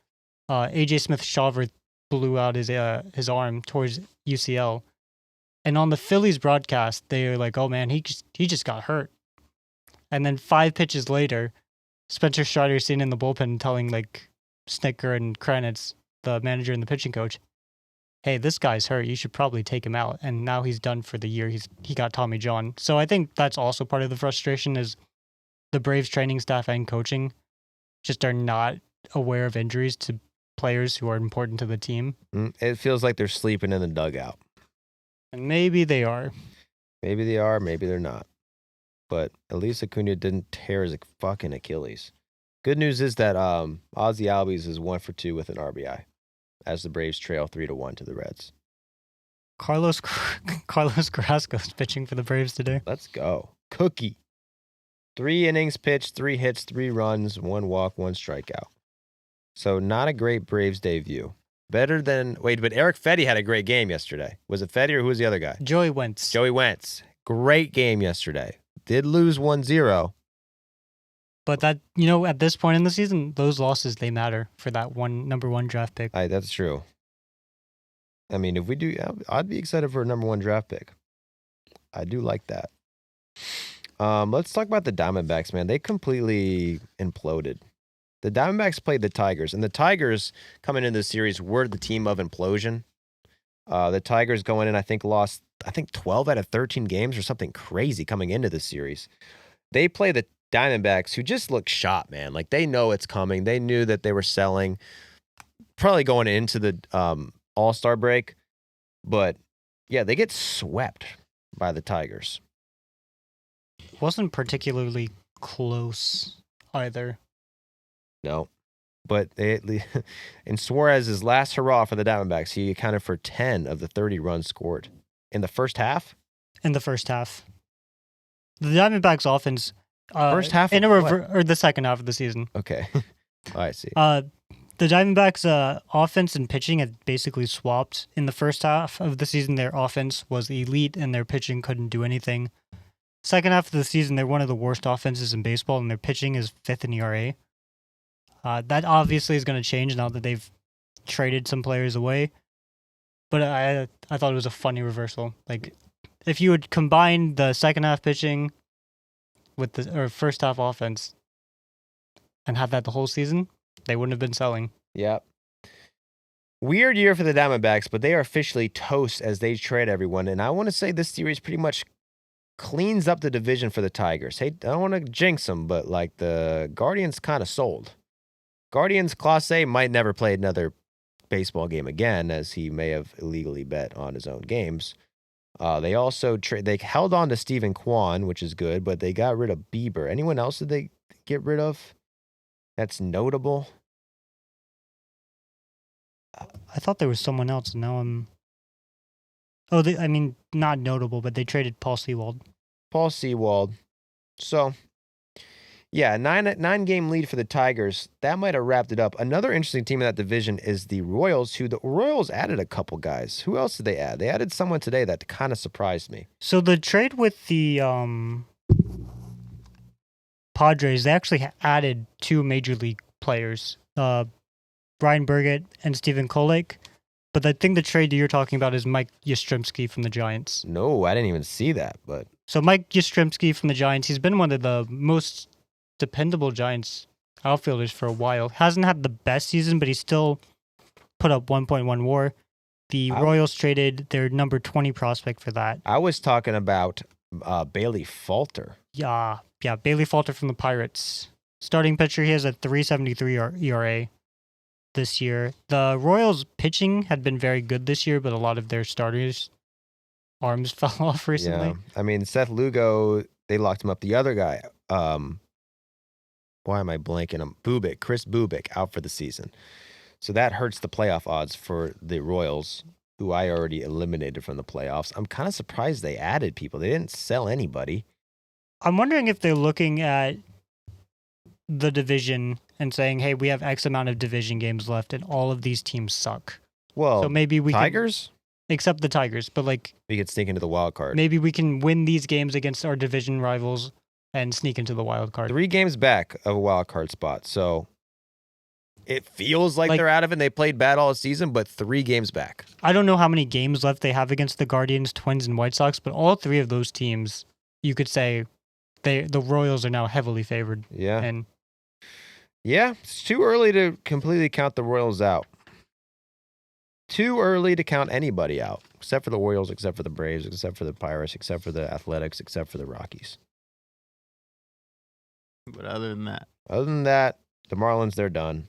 AJ Smith-Shawver blew out his arm towards UCL. And on the Phillies broadcast, they were like, oh man, he just got hurt. And then 5 pitches later, Spencer Strider's seen in the bullpen telling like Snitker and Kranitz, the manager and the pitching coach, hey, this guy's hurt. You should probably take him out. And now he's done for the year. He got Tommy John. So I think that's also part of the frustration is the Braves training staff and coaching just are not aware of injuries to players who are important to the team. It feels like they're sleeping in the dugout. And maybe they are. Maybe they are. Maybe they're not. But at least Acuña didn't tear his fucking Achilles. Good news is that Ozzie Albies is 1 for 2 with an RBI as the Braves trail 3-1 to the Reds. Carlos Carrasco's pitching for the Braves today. Let's go. Cookie. 3 innings pitched, 3 hits, 3 runs, 1 walk, 1 strikeout. So not a great Braves debut. Better than... Wait, but Eric Fetty had a great game yesterday. Was it Fetty or who was the other guy? Joey Wentz. Joey Wentz. Great game yesterday. Did lose 1-0. But that, at this point in the season, those losses, they matter for that number 1 draft pick. That's true. I mean, if we do, I'd be excited for a number 1 draft pick. I do like that. Let's talk about the Diamondbacks, man. They completely imploded. The Diamondbacks played the Tigers, and the Tigers coming into the series were the team of implosion. The Tigers going in, I think, lost 12 out of 13 games or something crazy coming into the series. They play the Diamondbacks, who just look shot, man. Like, they know it's coming. They knew that they were selling, probably going into the All-Star break. But, yeah, they get swept by the Tigers. Wasn't particularly close either. No. But in Suarez's last hurrah for the Diamondbacks, he accounted for 10 of the 30 runs scored. In the first half? In the first half. The Diamondbacks offense... first half? Or the second half of the season. Okay. I see. The Diamondbacks' offense and pitching had basically swapped. In the first half of the season, their offense was elite and their pitching couldn't do anything. Second half of the season, they're one of the worst offenses in baseball, and their pitching is 5th in ERA. That obviously is going to change now that they've traded some players away. But I thought it was a funny reversal. Like, if you would combine the second half pitching with the first half offense and have that the whole season, they wouldn't have been selling. Yep. Weird year for the Diamondbacks, but they are officially toast as they trade everyone. And I want to say this series pretty much cleans up the division for the Tigers. Hey, I don't want to jinx them, but like the Guardians kind of sold. Guardians Class A might never play another baseball game again, as he may have illegally bet on his own games. They also they held on to Stephen Kwan, which is good, but they got rid of Bieber. Anyone else did they get rid of that's notable? I thought there was someone else. Now I'm... not notable, but they traded Paul Sewald. Paul Sewald. So, yeah, 9-game lead for the Tigers. That might have wrapped it up. Another interesting team in that division is the Royals, who the Royals added a couple guys. Who else did they add? They added someone today that kind of surprised me. So the trade with the Padres, they actually added 2 major league players, Brian Burgett and Stephen Kolek. But I think the trade that you're talking about is Mike Yastrzemski from the Giants. No, I didn't even see that. But so Mike Yastrzemski from the Giants, he's been one of the most dependable Giants outfielders for a while. Hasn't had the best season, but he still put up 1.1 WAR. The Royals traded their number 20 prospect for that. I was talking about Bailey Falter. Yeah, Bailey Falter from the Pirates. Starting pitcher, he has a 3.73 ERA this year. The Royals' pitching had been very good this year, but a lot of their starters' arms fell off recently. Yeah, I mean, Seth Lugo, they locked him up. The other guy, why am I blanking him? Chris Bubik, out for the season. So that hurts the playoff odds for the Royals, who I already eliminated from the playoffs. I'm kind of surprised they added people. They didn't sell anybody. I'm wondering if they're looking at the division and saying, hey, we have X amount of division games left and all of these teams suck. Well, so maybe we Tigers? Except the Tigers, but like... We could sneak into the wild card. Maybe we can win these games against our division rivals and sneak into the wild card. 3 games back of a wild card spot, so... It feels like they're out of it and they played bad all season, but 3 games back. I don't know how many games left they have against the Guardians, Twins, and White Sox, but all 3 of those teams, you could say the Royals are now heavily favored. Yeah. And yeah, it's too early to completely count the Royals out. Too early to count anybody out, except for the Orioles, except for the Braves, except for the Pirates, except for the Athletics, except for the Rockies. But other than that, the Marlins, they're done.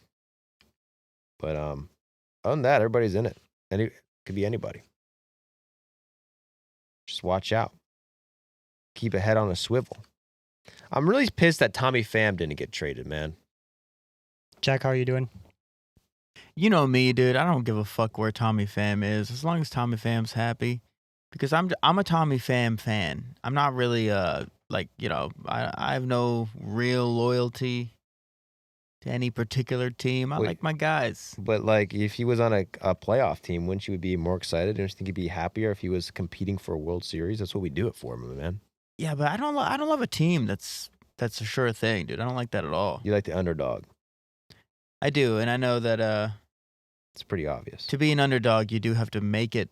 But other than that, everybody's in it. Could be anybody. Just watch out. Keep a head on a swivel. I'm really pissed that Tommy Pham didn't get traded, man. Jack, how are you doing? You know me, dude. I don't give a fuck where Tommy Pham is, as long as Tommy Pham's happy. Because I'm a Tommy Pham fan. I'm not really I have no real loyalty to any particular team. I like my guys. But like, if he was on a playoff team, wouldn't you be more excited? Don't you think he'd be happier if he was competing for a World Series? That's what we do it for, man. Yeah, but I don't love a team that's a sure thing, dude. I don't like that at all. You like the underdog. I do, and I know that it's pretty obvious. To be an underdog, you do have to make it.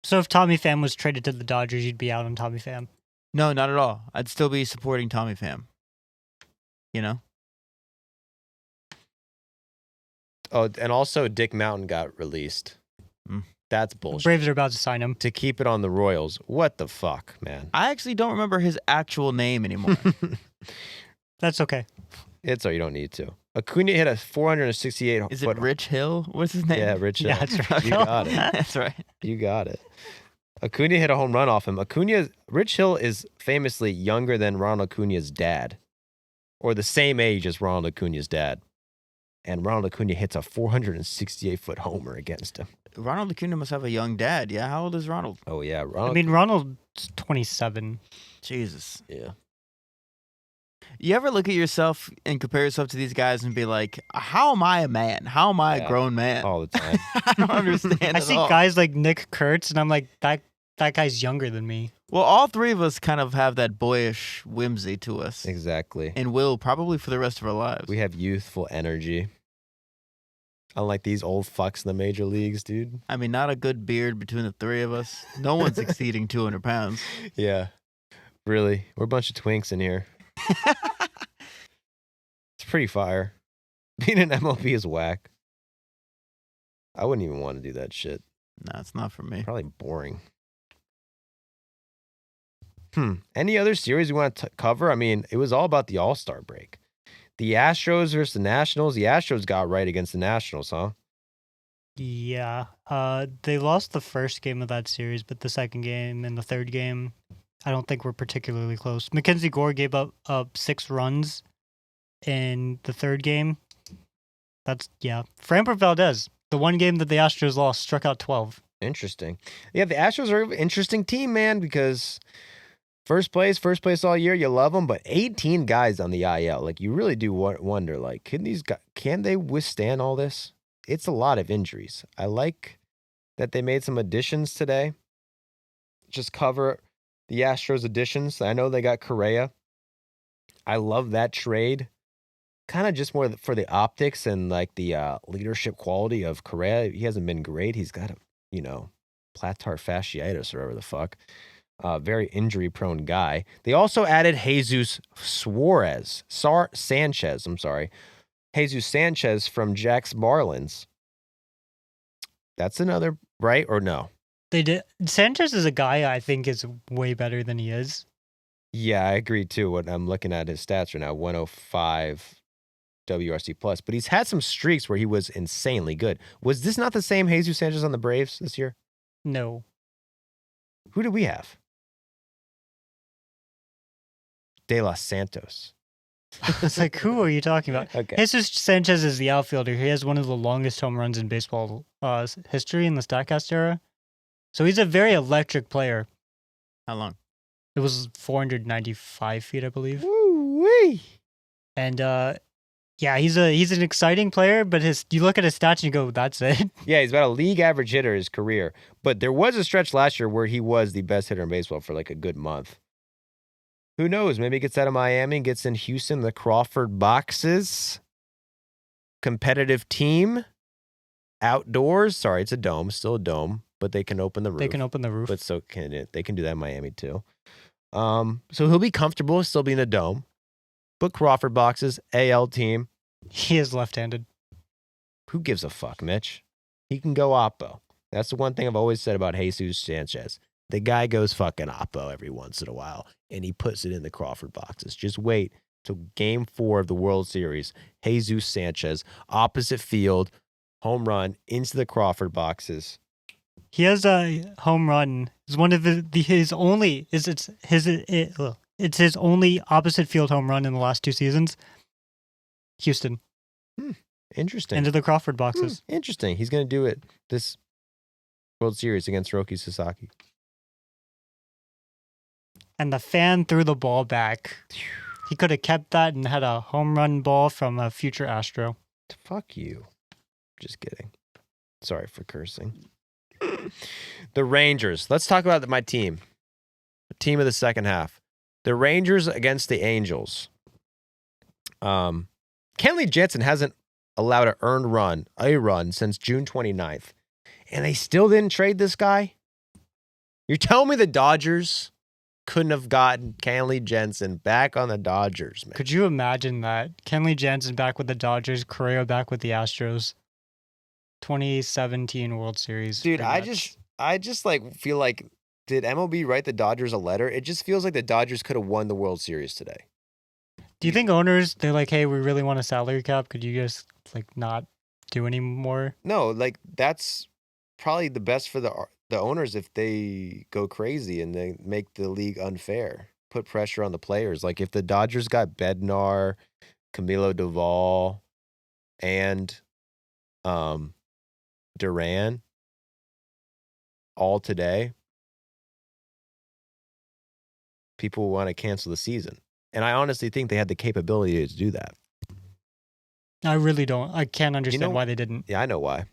So if Tommy Pham was traded to the Dodgers, you'd be out on Tommy Pham? No, not at all. I'd still be supporting Tommy Pham. You know? Oh, and also Dick Mountain got released. That's bullshit. The Braves are about to sign him. To keep it on the Royals. What the fuck, man? I actually don't remember his actual name anymore. That's okay. It's all you don't need to. Acuña hit a 468 Is it Rich Hill? What's his name? Yeah, Rich Hill. Yeah, that's right. You got it. That's right. You got it. Acuña hit a home run off him. Rich Hill is famously younger than Ronald Acuña's dad, or the same age as Ronald Acuña's dad. And Ronald Acuña hits a 468-foot homer against him. Ronald Acuña must have a young dad. Yeah, how old is Ronald? Oh, yeah. Ronald's 27. Jesus. Yeah. You ever look at yourself and compare yourself to these guys and be like, how am I a man? How am I a grown man? All the time. I don't understand I see guys like Nick Kurtz, and I'm like, that guy's younger than me. Well, all 3 of us kind of have that boyish whimsy to us. Exactly. And will probably for the rest of our lives. We have youthful energy. Unlike these old fucks in the major leagues, dude. I mean, not a good beard between the 3 of us. No one's exceeding 200 pounds. Yeah. Really. We're a bunch of twinks in here. It's pretty fire. Being an MLB is whack. I wouldn't even want to do that shit. No, it's not for me. Probably boring. Any other series we want to cover? I mean, it was all about the All-Star break. The Astros versus the Nationals. The Astros got right against the Nationals, huh? Yeah. They lost the first game of that series, but the second game and the third game, I don't think were particularly close. Mackenzie Gore gave up 6 runs in the third game. Framber Valdez, the one game that the Astros lost, struck out 12. Interesting. Yeah, the Astros are an interesting team, man, because first place all year, you love them, but 18 guys on the IL. Like, you really do wonder, like, can they withstand all this? It's a lot of injuries. I like that they made some additions today. Just cover the Astros additions. I know they got Correa. I love that trade. Kind of just more for the optics and like the leadership quality of Correa. He hasn't been great. He's got plantar fasciitis or whatever the fuck. Very injury-prone guy. They also added Jesus Sanchez from Jack's Marlins. That's another, right? Or no? They did. Sanchez is a guy I think is way better than he is. Yeah, I agree too. What I'm looking at his stats right now, 105 WRC plus, but he's had some streaks where he was insanely good. Was this not the same Jesus Sanchez on the Braves this year? No. Who did we have? De Los Santos. It's like, who are you talking about? Okay. Jesus Sanchez is the outfielder. He has one of the longest home runs in baseball history in the StatCast era. So he's a very electric player. How long? It was 495 feet, I believe. Woo-wee. And yeah, he's an exciting player, but you look at his stats and you go, that's it. Yeah, he's about a league average hitter his career. But there was a stretch last year where he was the best hitter in baseball for like a good month. Who knows? Maybe he gets out of Miami and gets in Houston, the Crawford boxes. Competitive team. Outdoors. Sorry, it's a dome. Still a dome. But they can open the roof. They can open the roof. But so can it. They can do that in Miami too. So he'll be comfortable still being a dome. But Crawford boxes, AL team. He is left-handed. Who gives a fuck, Mitch? He can go oppo. That's the one thing I've always said about Jesus Sanchez. The guy goes fucking oppo every once in a while, and he puts it in the Crawford boxes. Just wait till Game 4 of the World Series. Jesus Sanchez, opposite field, home run into the Crawford boxes. He has a home run. It's one of his only. It's his only opposite field home run in the last 2 seasons. Houston. Interesting. Into the Crawford boxes. Interesting. He's going to do it this World Series against Roki Sasaki. And the fan threw the ball back. He could have kept that and had a home run ball from a future Astro. Fuck you. Just kidding. Sorry for cursing. The Rangers. Let's talk about my team. The team of the second half. The Rangers against the Angels. Kenley Jansen hasn't allowed a run since June 29th. And they still didn't trade this guy? You're telling me the Dodgers couldn't have gotten Kenley Jansen back on the Dodgers, man. Could you imagine that? Kenley Jansen back with the Dodgers, Correa back with the Astros. 2017 World Series. Dude, I just like feel like, did MLB write the Dodgers a letter? It just feels like the Dodgers could have won the World Series today. Do you think owners, they're like, hey, we really want a salary cap. Could you just like not do any more? No, like that's probably the best for the owners if they go crazy and they make the league unfair. Put pressure on the players. Like if the Dodgers got Bednar, Camilo Doval, and Duran all today, people will want to cancel the season. And I honestly think they had the capability to do that. I really don't. I can't understand why they didn't. Yeah, I know why.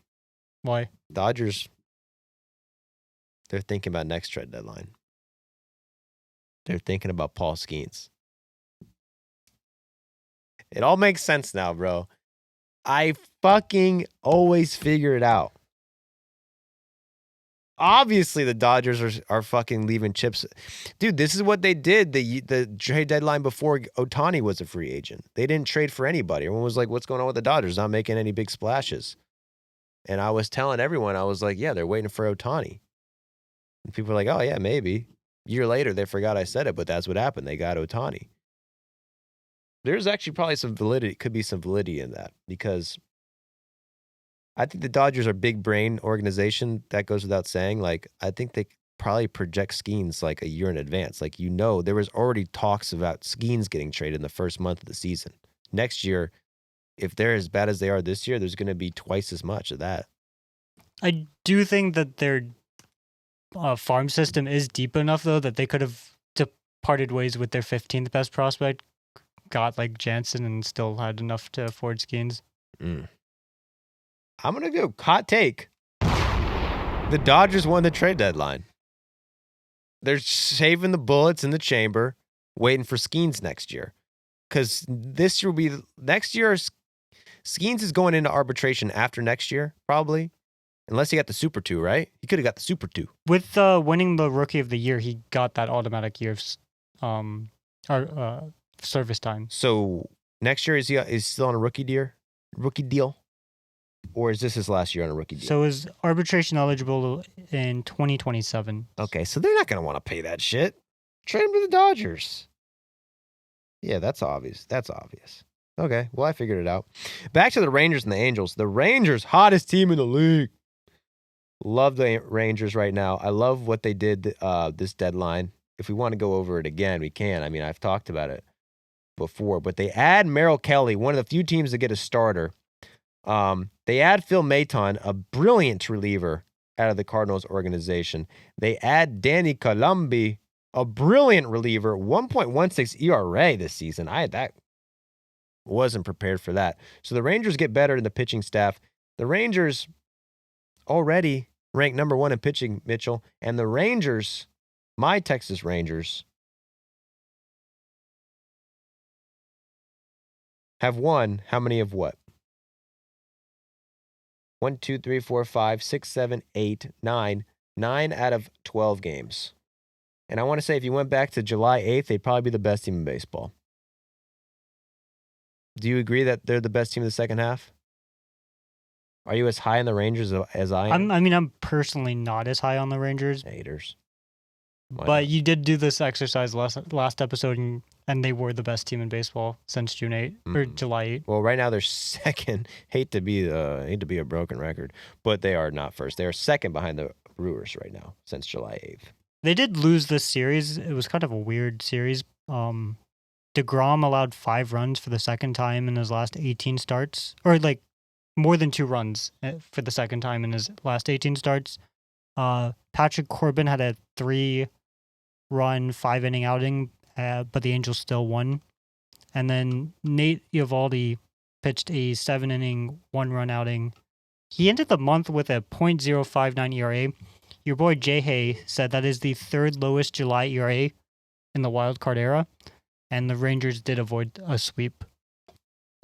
Why? Dodgers, they're thinking about next trade deadline. They're thinking about Paul Skeens. It all makes sense now, bro. I fucking always figure it out. Obviously, the Dodgers are fucking leaving chips. Dude, this is what they did the trade deadline before Ohtani was a free agent. They didn't trade for anybody. Everyone was like, what's going on with the Dodgers? Not making any big splashes. And I was telling everyone, I was like, yeah, they're waiting for Ohtani. And people were like, oh, yeah, maybe. A year later, they forgot I said it, but that's what happened. They got Ohtani. There's actually probably some validity, could be some validity in that because I think the Dodgers are a big brain organization. That goes without saying. Like, I think they probably project Skeens like a year in advance. Like, there was already talks about Skeens getting traded in the first month of the season. Next year, if they're as bad as they are this year, there's going to be twice as much of that. I do think that their farm system is deep enough, though, that they could have parted ways with their 15th best prospect, got like Jansen, and still had enough to afford Skeens. I'm going to go hot take. The Dodgers won the trade deadline. They're saving the bullets in the chamber, waiting for Skeens next year. Because this year will be next year. Skeens is going into arbitration after next year, probably. Unless he got the Super 2, right? He could have got the Super 2. With winning the Rookie of the Year, he got that automatic year of service time. So next year, is he still on a rookie deal? Or is this his last year on a rookie deal? So is arbitration eligible in 2027? Okay, so they're not going to want to pay that shit. Trade him to the Dodgers. Yeah, that's obvious. Okay, well, I figured it out. Back to the Rangers and the Angels. The Rangers, hottest team in the league. Love the Rangers right now. I love what they did this deadline. If we want to go over it again, we can. I mean, I've talked about it before. But they add Merrill Kelly, one of the few teams to get a starter. They add Phil Maton, a brilliant reliever out of the Cardinals organization. They add Danny Colombi, a brilliant reliever, 1.16 ERA this season. That wasn't prepared for that. So the Rangers get better in the pitching staff. The Rangers already ranked number 1 in pitching, Mitchell. And the Rangers, my Texas Rangers, have won how many of what? 1, 2, 3, 4, 5, 6, 7, 8, 9. 9 out of 12 games. And I want to say if you went back to July 8th, they'd probably be the best team in baseball. Do you agree that they're the best team in the second half? Are you as high on the Rangers as I am? I'm personally not as high on the Rangers. Haters. But you did do this exercise last episode, and they were the best team in baseball since June 8 or July 8. Well, right now they're second. Hate to be a broken record, but they are not first. They are second behind the Brewers right now since July 8th. They did lose this series. It was kind of a weird series. DeGrom allowed 5 runs for the second time in his last 18 starts, or like more than 2 runs for the second time in his last 18 starts. Patrick Corbin had a 3-run, 5-inning outing, but the Angels still won. And then Nate Eovaldi pitched a 7-inning, 1-run outing. He ended the month with a .059 ERA. Your boy Jay Hay said that is the 3rd lowest July ERA in the wild card era, and the Rangers did avoid a sweep.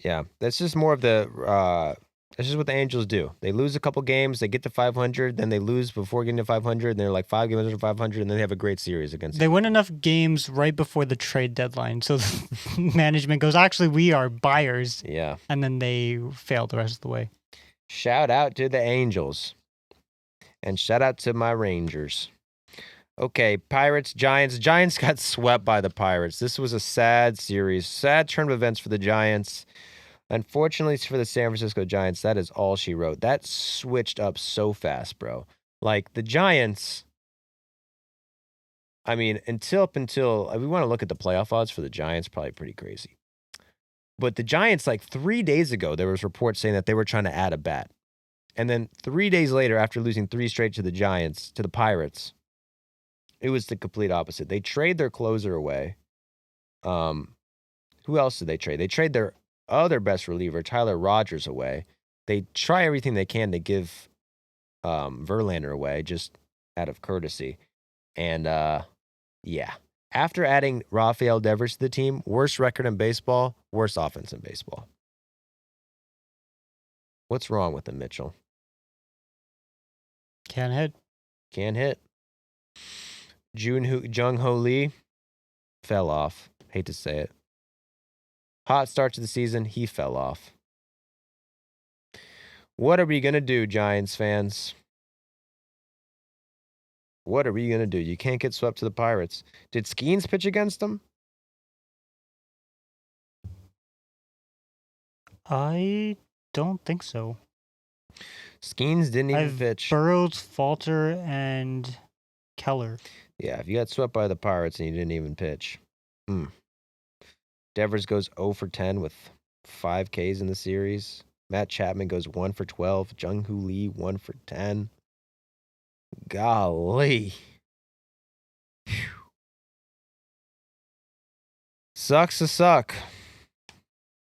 Yeah, that's just more of the. That's just what the Angels do. They lose a couple games, they get to 500, then they lose before getting to 500, and they're like 5 games under 500, and then they have a great series against. They win enough games right before the trade deadline, so management goes, actually, we are buyers. Yeah, and then they fail the rest of the way. Shout out to the Angels. And shout out to my Rangers. Okay, Pirates, Giants. Giants got swept by the Pirates. This was a sad series. Sad turn of events for the Giants. Unfortunately for the San Francisco Giants, that is all she wrote. That switched up so fast, bro. Like, the Giants, I mean, until we want to look at the playoff odds for the Giants, probably pretty crazy. But the Giants, like 3 days ago, there was reports saying that they were trying to add a bat. And then 3 days later, after losing 3 straight to the Pirates, it was the complete opposite. They trade their closer away. Who else did they trade? They trade their other best reliever, Tyler Rogers, away. They try everything they can to give Verlander away, just out of courtesy. And, yeah. After adding Rafael Devers to the team, worst record in baseball, worst offense in baseball. What's wrong with them, Mitchell? Can't hit. Jung Ho Lee fell off. Hate to say it. Hot start to the season, he fell off. What are we going to do, Giants fans? What are we going to do? You can't get swept to the Pirates. Did Skeens pitch against them? I don't think so. Skeens didn't even pitch. Burrows, Falter, and Keller. Yeah, if you got swept by the Pirates and you didn't even pitch. Devers goes 0 for 10 with 5 Ks in the series. Matt Chapman goes 1 for 12. Jung Hoo Lee 1 for 10. Golly. Whew. Sucks to suck.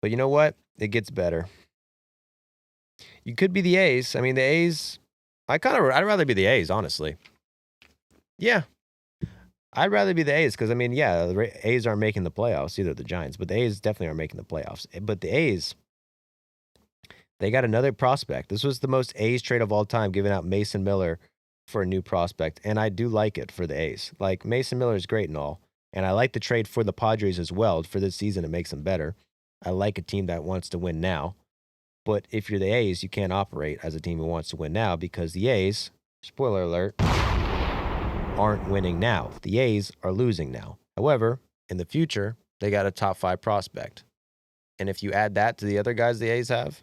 But you know what? It gets better. You could be the A's. I mean, the A's, I'd rather be the A's, honestly. Yeah. I'd rather be the A's because, I mean, yeah, the A's aren't making the playoffs, either the Giants, but the A's definitely are making the playoffs. But the A's, they got another prospect. This was the most A's trade of all time, giving out Mason Miller for a new prospect, and I do like it for the A's. Like, Mason Miller is great and all, and I like the trade for the Padres as well. For this season, it makes them better. I like a team that wants to win now. But if you're the A's, you can't operate as a team who wants to win now because the A's, spoiler alert, aren't winning now. The A's are losing now. However, in the future, they got a top 5 prospect. And if you add that to the other guys the A's have,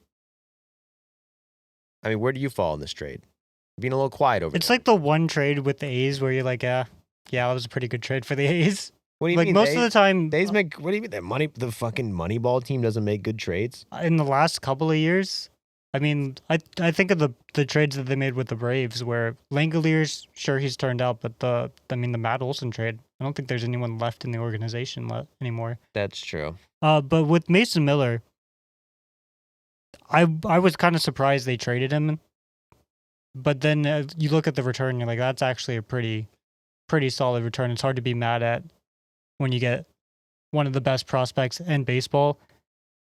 I mean, where do you fall in this trade? Being a little quiet over It's there. like the one trade with the A's where you're like, yeah, that was a pretty good trade for the A's. What do you Like mean? most of the time, A's make, what do you mean? The fucking Moneyball team doesn't make good trades? in the last couple of years, I mean, I think of the trades that they made with the Braves, where Langoliers, sure he's turned out, but the Matt Olson trade, I don't think there's anyone left in the organization anymore. That's true. But with Mason Miller, I was kind of surprised they traded him, but then you look at the return, you're like, that's actually a pretty solid return. It's hard to be mad at when you get one of the best prospects in baseball,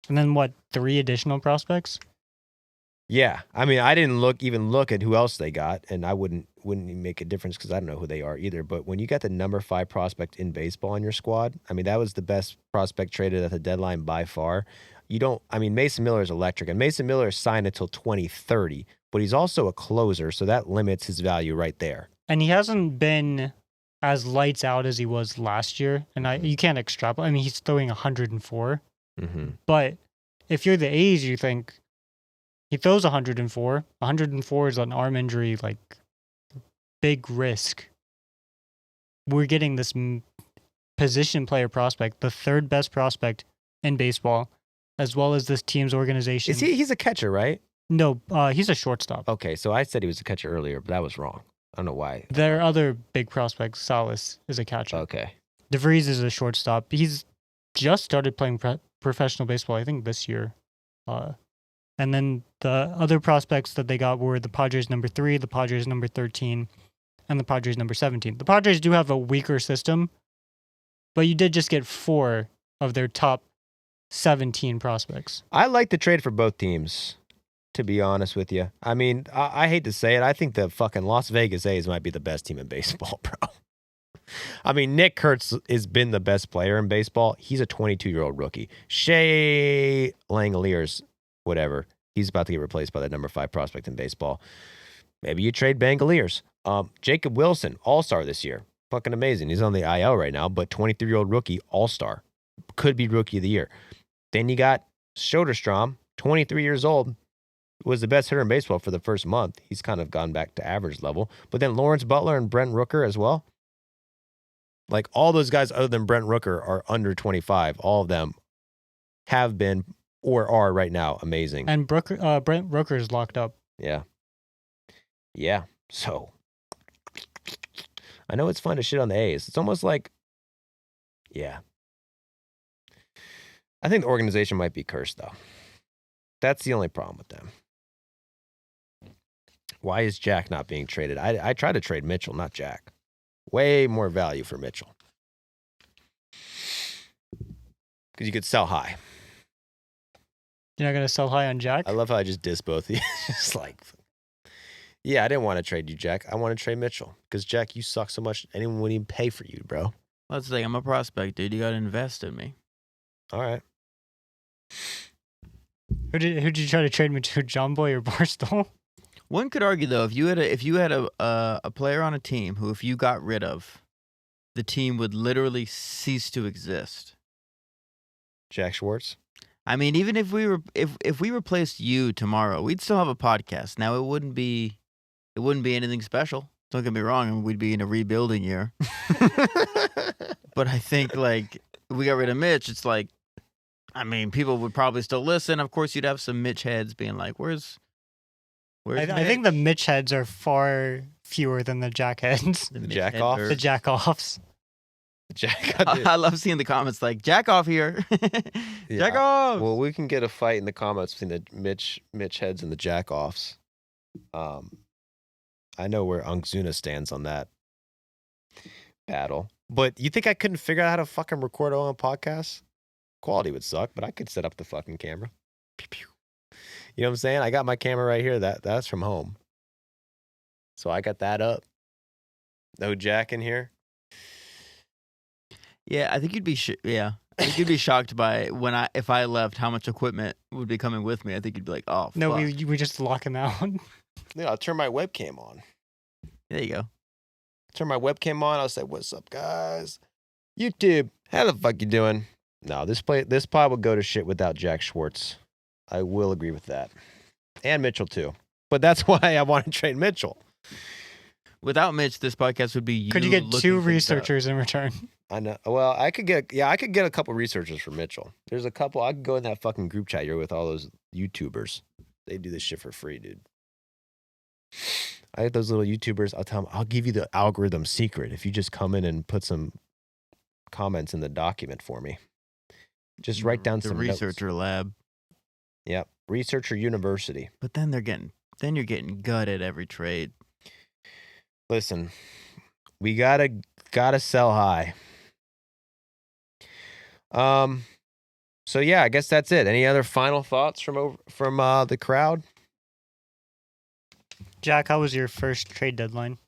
and then 3 additional prospects. Yeah, I mean, I didn't even look at who else they got, and I wouldn't even make a difference because I don't know who they are either. But when you got the number 5 prospect in baseball on your squad, I mean, that was the best prospect traded at the deadline by far. Mason Miller is electric, and Mason Miller is signed until 2030, but he's also a closer, so that limits his value right there. And he hasn't been as lights out as he was last year, and you can't extrapolate. I mean, he's throwing 104, but if you're the A's, you think he throws 104. 104 is an arm injury, like big risk. We're getting this position player prospect, the 3rd best prospect in baseball, as well as this team's organization. He's a catcher, right? No, he's a shortstop. Okay, so I said he was a catcher earlier, but that was wrong. I don't know why. There are other big prospects. Salas is a catcher. Okay. DeVries is a shortstop. He's just started playing professional baseball, I think, this year. And then the other prospects that they got were the Padres number 3, the Padres number 13, and the Padres number 17. The Padres do have a weaker system, but you did just get 4 of their top 17 prospects. I like the trade for both teams, to be honest with you. I mean, I hate to say it. I think the fucking Las Vegas A's might be the best team in baseball, bro. I mean, Nick Kurtz has been the best player in baseball. He's a 22-year-old rookie. Shea Langoliers, whatever, he's about to get replaced by the number 5 prospect in baseball. Maybe you trade Bangaliers. Jacob Wilson, all-star this year. Fucking amazing. He's on the IL right now, but 23-year-old rookie, all-star. Could be rookie of the year. Then you got Soderstrom, 23 years old, was the best hitter in baseball for the first month. He's kind of gone back to average level. But then Lawrence Butler and Brent Rooker as well. Like, all those guys other than Brent Rooker are under 25. All of them have been or are right now amazing. And Brent Rooker is locked up. Yeah. Yeah. So, I know it's fun to shit on the A's. It's almost like, yeah. I think the organization might be cursed, though. That's the only problem with them. Why is Jack not being traded? I tried to trade Mitchell, not Jack. Way more value for Mitchell. Because you could sell high. You're not going to sell high on Jack? I love how I just diss both of you. Just like, yeah, I didn't want to trade you, Jack. I want to trade Mitchell. Because, Jack, you suck so much, anyone wouldn't even pay for you, bro. That's the thing. I'm a prospect, dude. You got to invest in me. All right. Who did you try to trade me to, John Boy or Barstool? One could argue, though, if you had a player on a team who, if you got rid of, the team would literally cease to exist. Jack Schwartz? I mean, even if we replaced you tomorrow, we'd still have a podcast. Now, it wouldn't be anything special. Don't get me wrong, we'd be in a rebuilding year. But I think, like, if we got rid of Mitch, it's like, I mean, people would probably still listen. Of course, you'd have some Mitch heads being like, where's I think the Mitch heads are far fewer than the Jack heads. The jack off? The jack offs. Jack. I love seeing the comments like, jack off here. Jack off. Well, we can get a fight in the comments between the Mitch heads and the jack offs. I know where Ungzuna stands on that battle. But you think I couldn't figure out how to fucking record on a podcast? Quality would suck, but I could set up the fucking camera. Pew, pew. You know what I'm saying? I got my camera right here. That's from home. So I got that up. No jack in here. Yeah, I think you'd be. Yeah, I think you'd be shocked by if I left, how much equipment would be coming with me. I think you'd be like, oh, No, fuck. we just lock him out. Yeah, I'll turn my webcam on. There you go. Turn my webcam on. I'll say, "What's up, guys? YouTube, how the fuck you doing?" No, this pod would go to shit without Jack Schwartz. I will agree with that, and Mitchell too. But that's why I want to trade Mitchell. Without Mitch, this podcast would be you. Could you get looking 2 things up. researchers in return? I know. Well, I could get a couple researchers for Mitchell. There's a couple. I could go in that fucking group chat here with all those YouTubers. They do this shit for free, dude. I have those little YouTubers. I'll tell them, I'll give you the algorithm secret if you just come in and put some comments in the document for me. Just write down the some researcher notes. lab. Yep, researcher university. But then you're getting gutted every trade. Listen, we gotta sell high. So yeah, I guess that's it. Any other final thoughts from the crowd? Jack, how was your first trade deadline?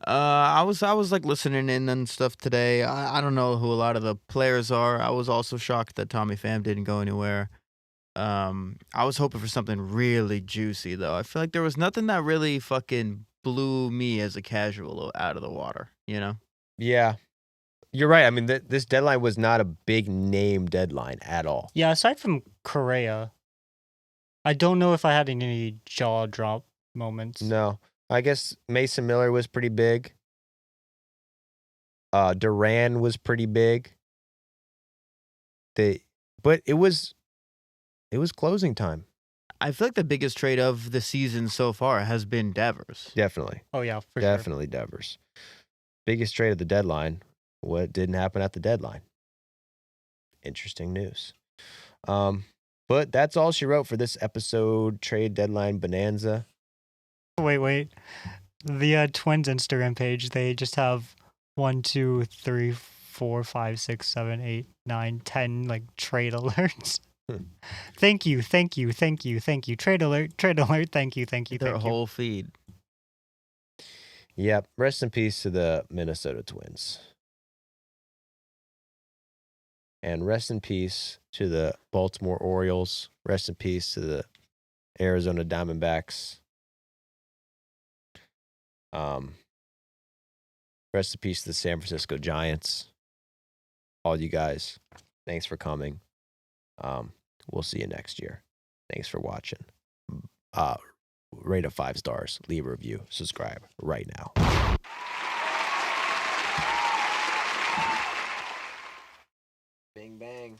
I was like listening in and stuff today. I don't know who a lot of the players are. I was also shocked that Tommy Pham didn't go anywhere. I was hoping for something really juicy though. I feel like there was nothing that really fucking blew me as a casual out of the water, you know? Yeah. You're right. I mean, this deadline was not a big name deadline at all. Yeah, aside from Correa, I don't know if I had any jaw drop moments. No. I guess Mason Miller was pretty big. Duran was pretty big. But it was closing time. I feel like the biggest trade of the season so far has been Devers. Definitely. Oh, yeah, for sure. Definitely Devers. Biggest trade of the deadline. What didn't happen at the deadline? Interesting news. But that's all she wrote for this episode, Trade Deadline Bonanza. Wait. The Twins Instagram page, they just have 1, 2, 3, 4, 5, 6, 7, 8, 9, 10 like trade alerts. Thank you. Trade alert, thank you. Their whole feed. Yep. Rest in peace to the Minnesota Twins. And rest in peace to the Baltimore Orioles. Rest in peace to the Arizona Diamondbacks. Rest in peace to the San Francisco Giants. All you guys, thanks for coming. We'll see you next year. Thanks for watching. Rate it 5 stars. Leave a review. Subscribe right now. Bing bang.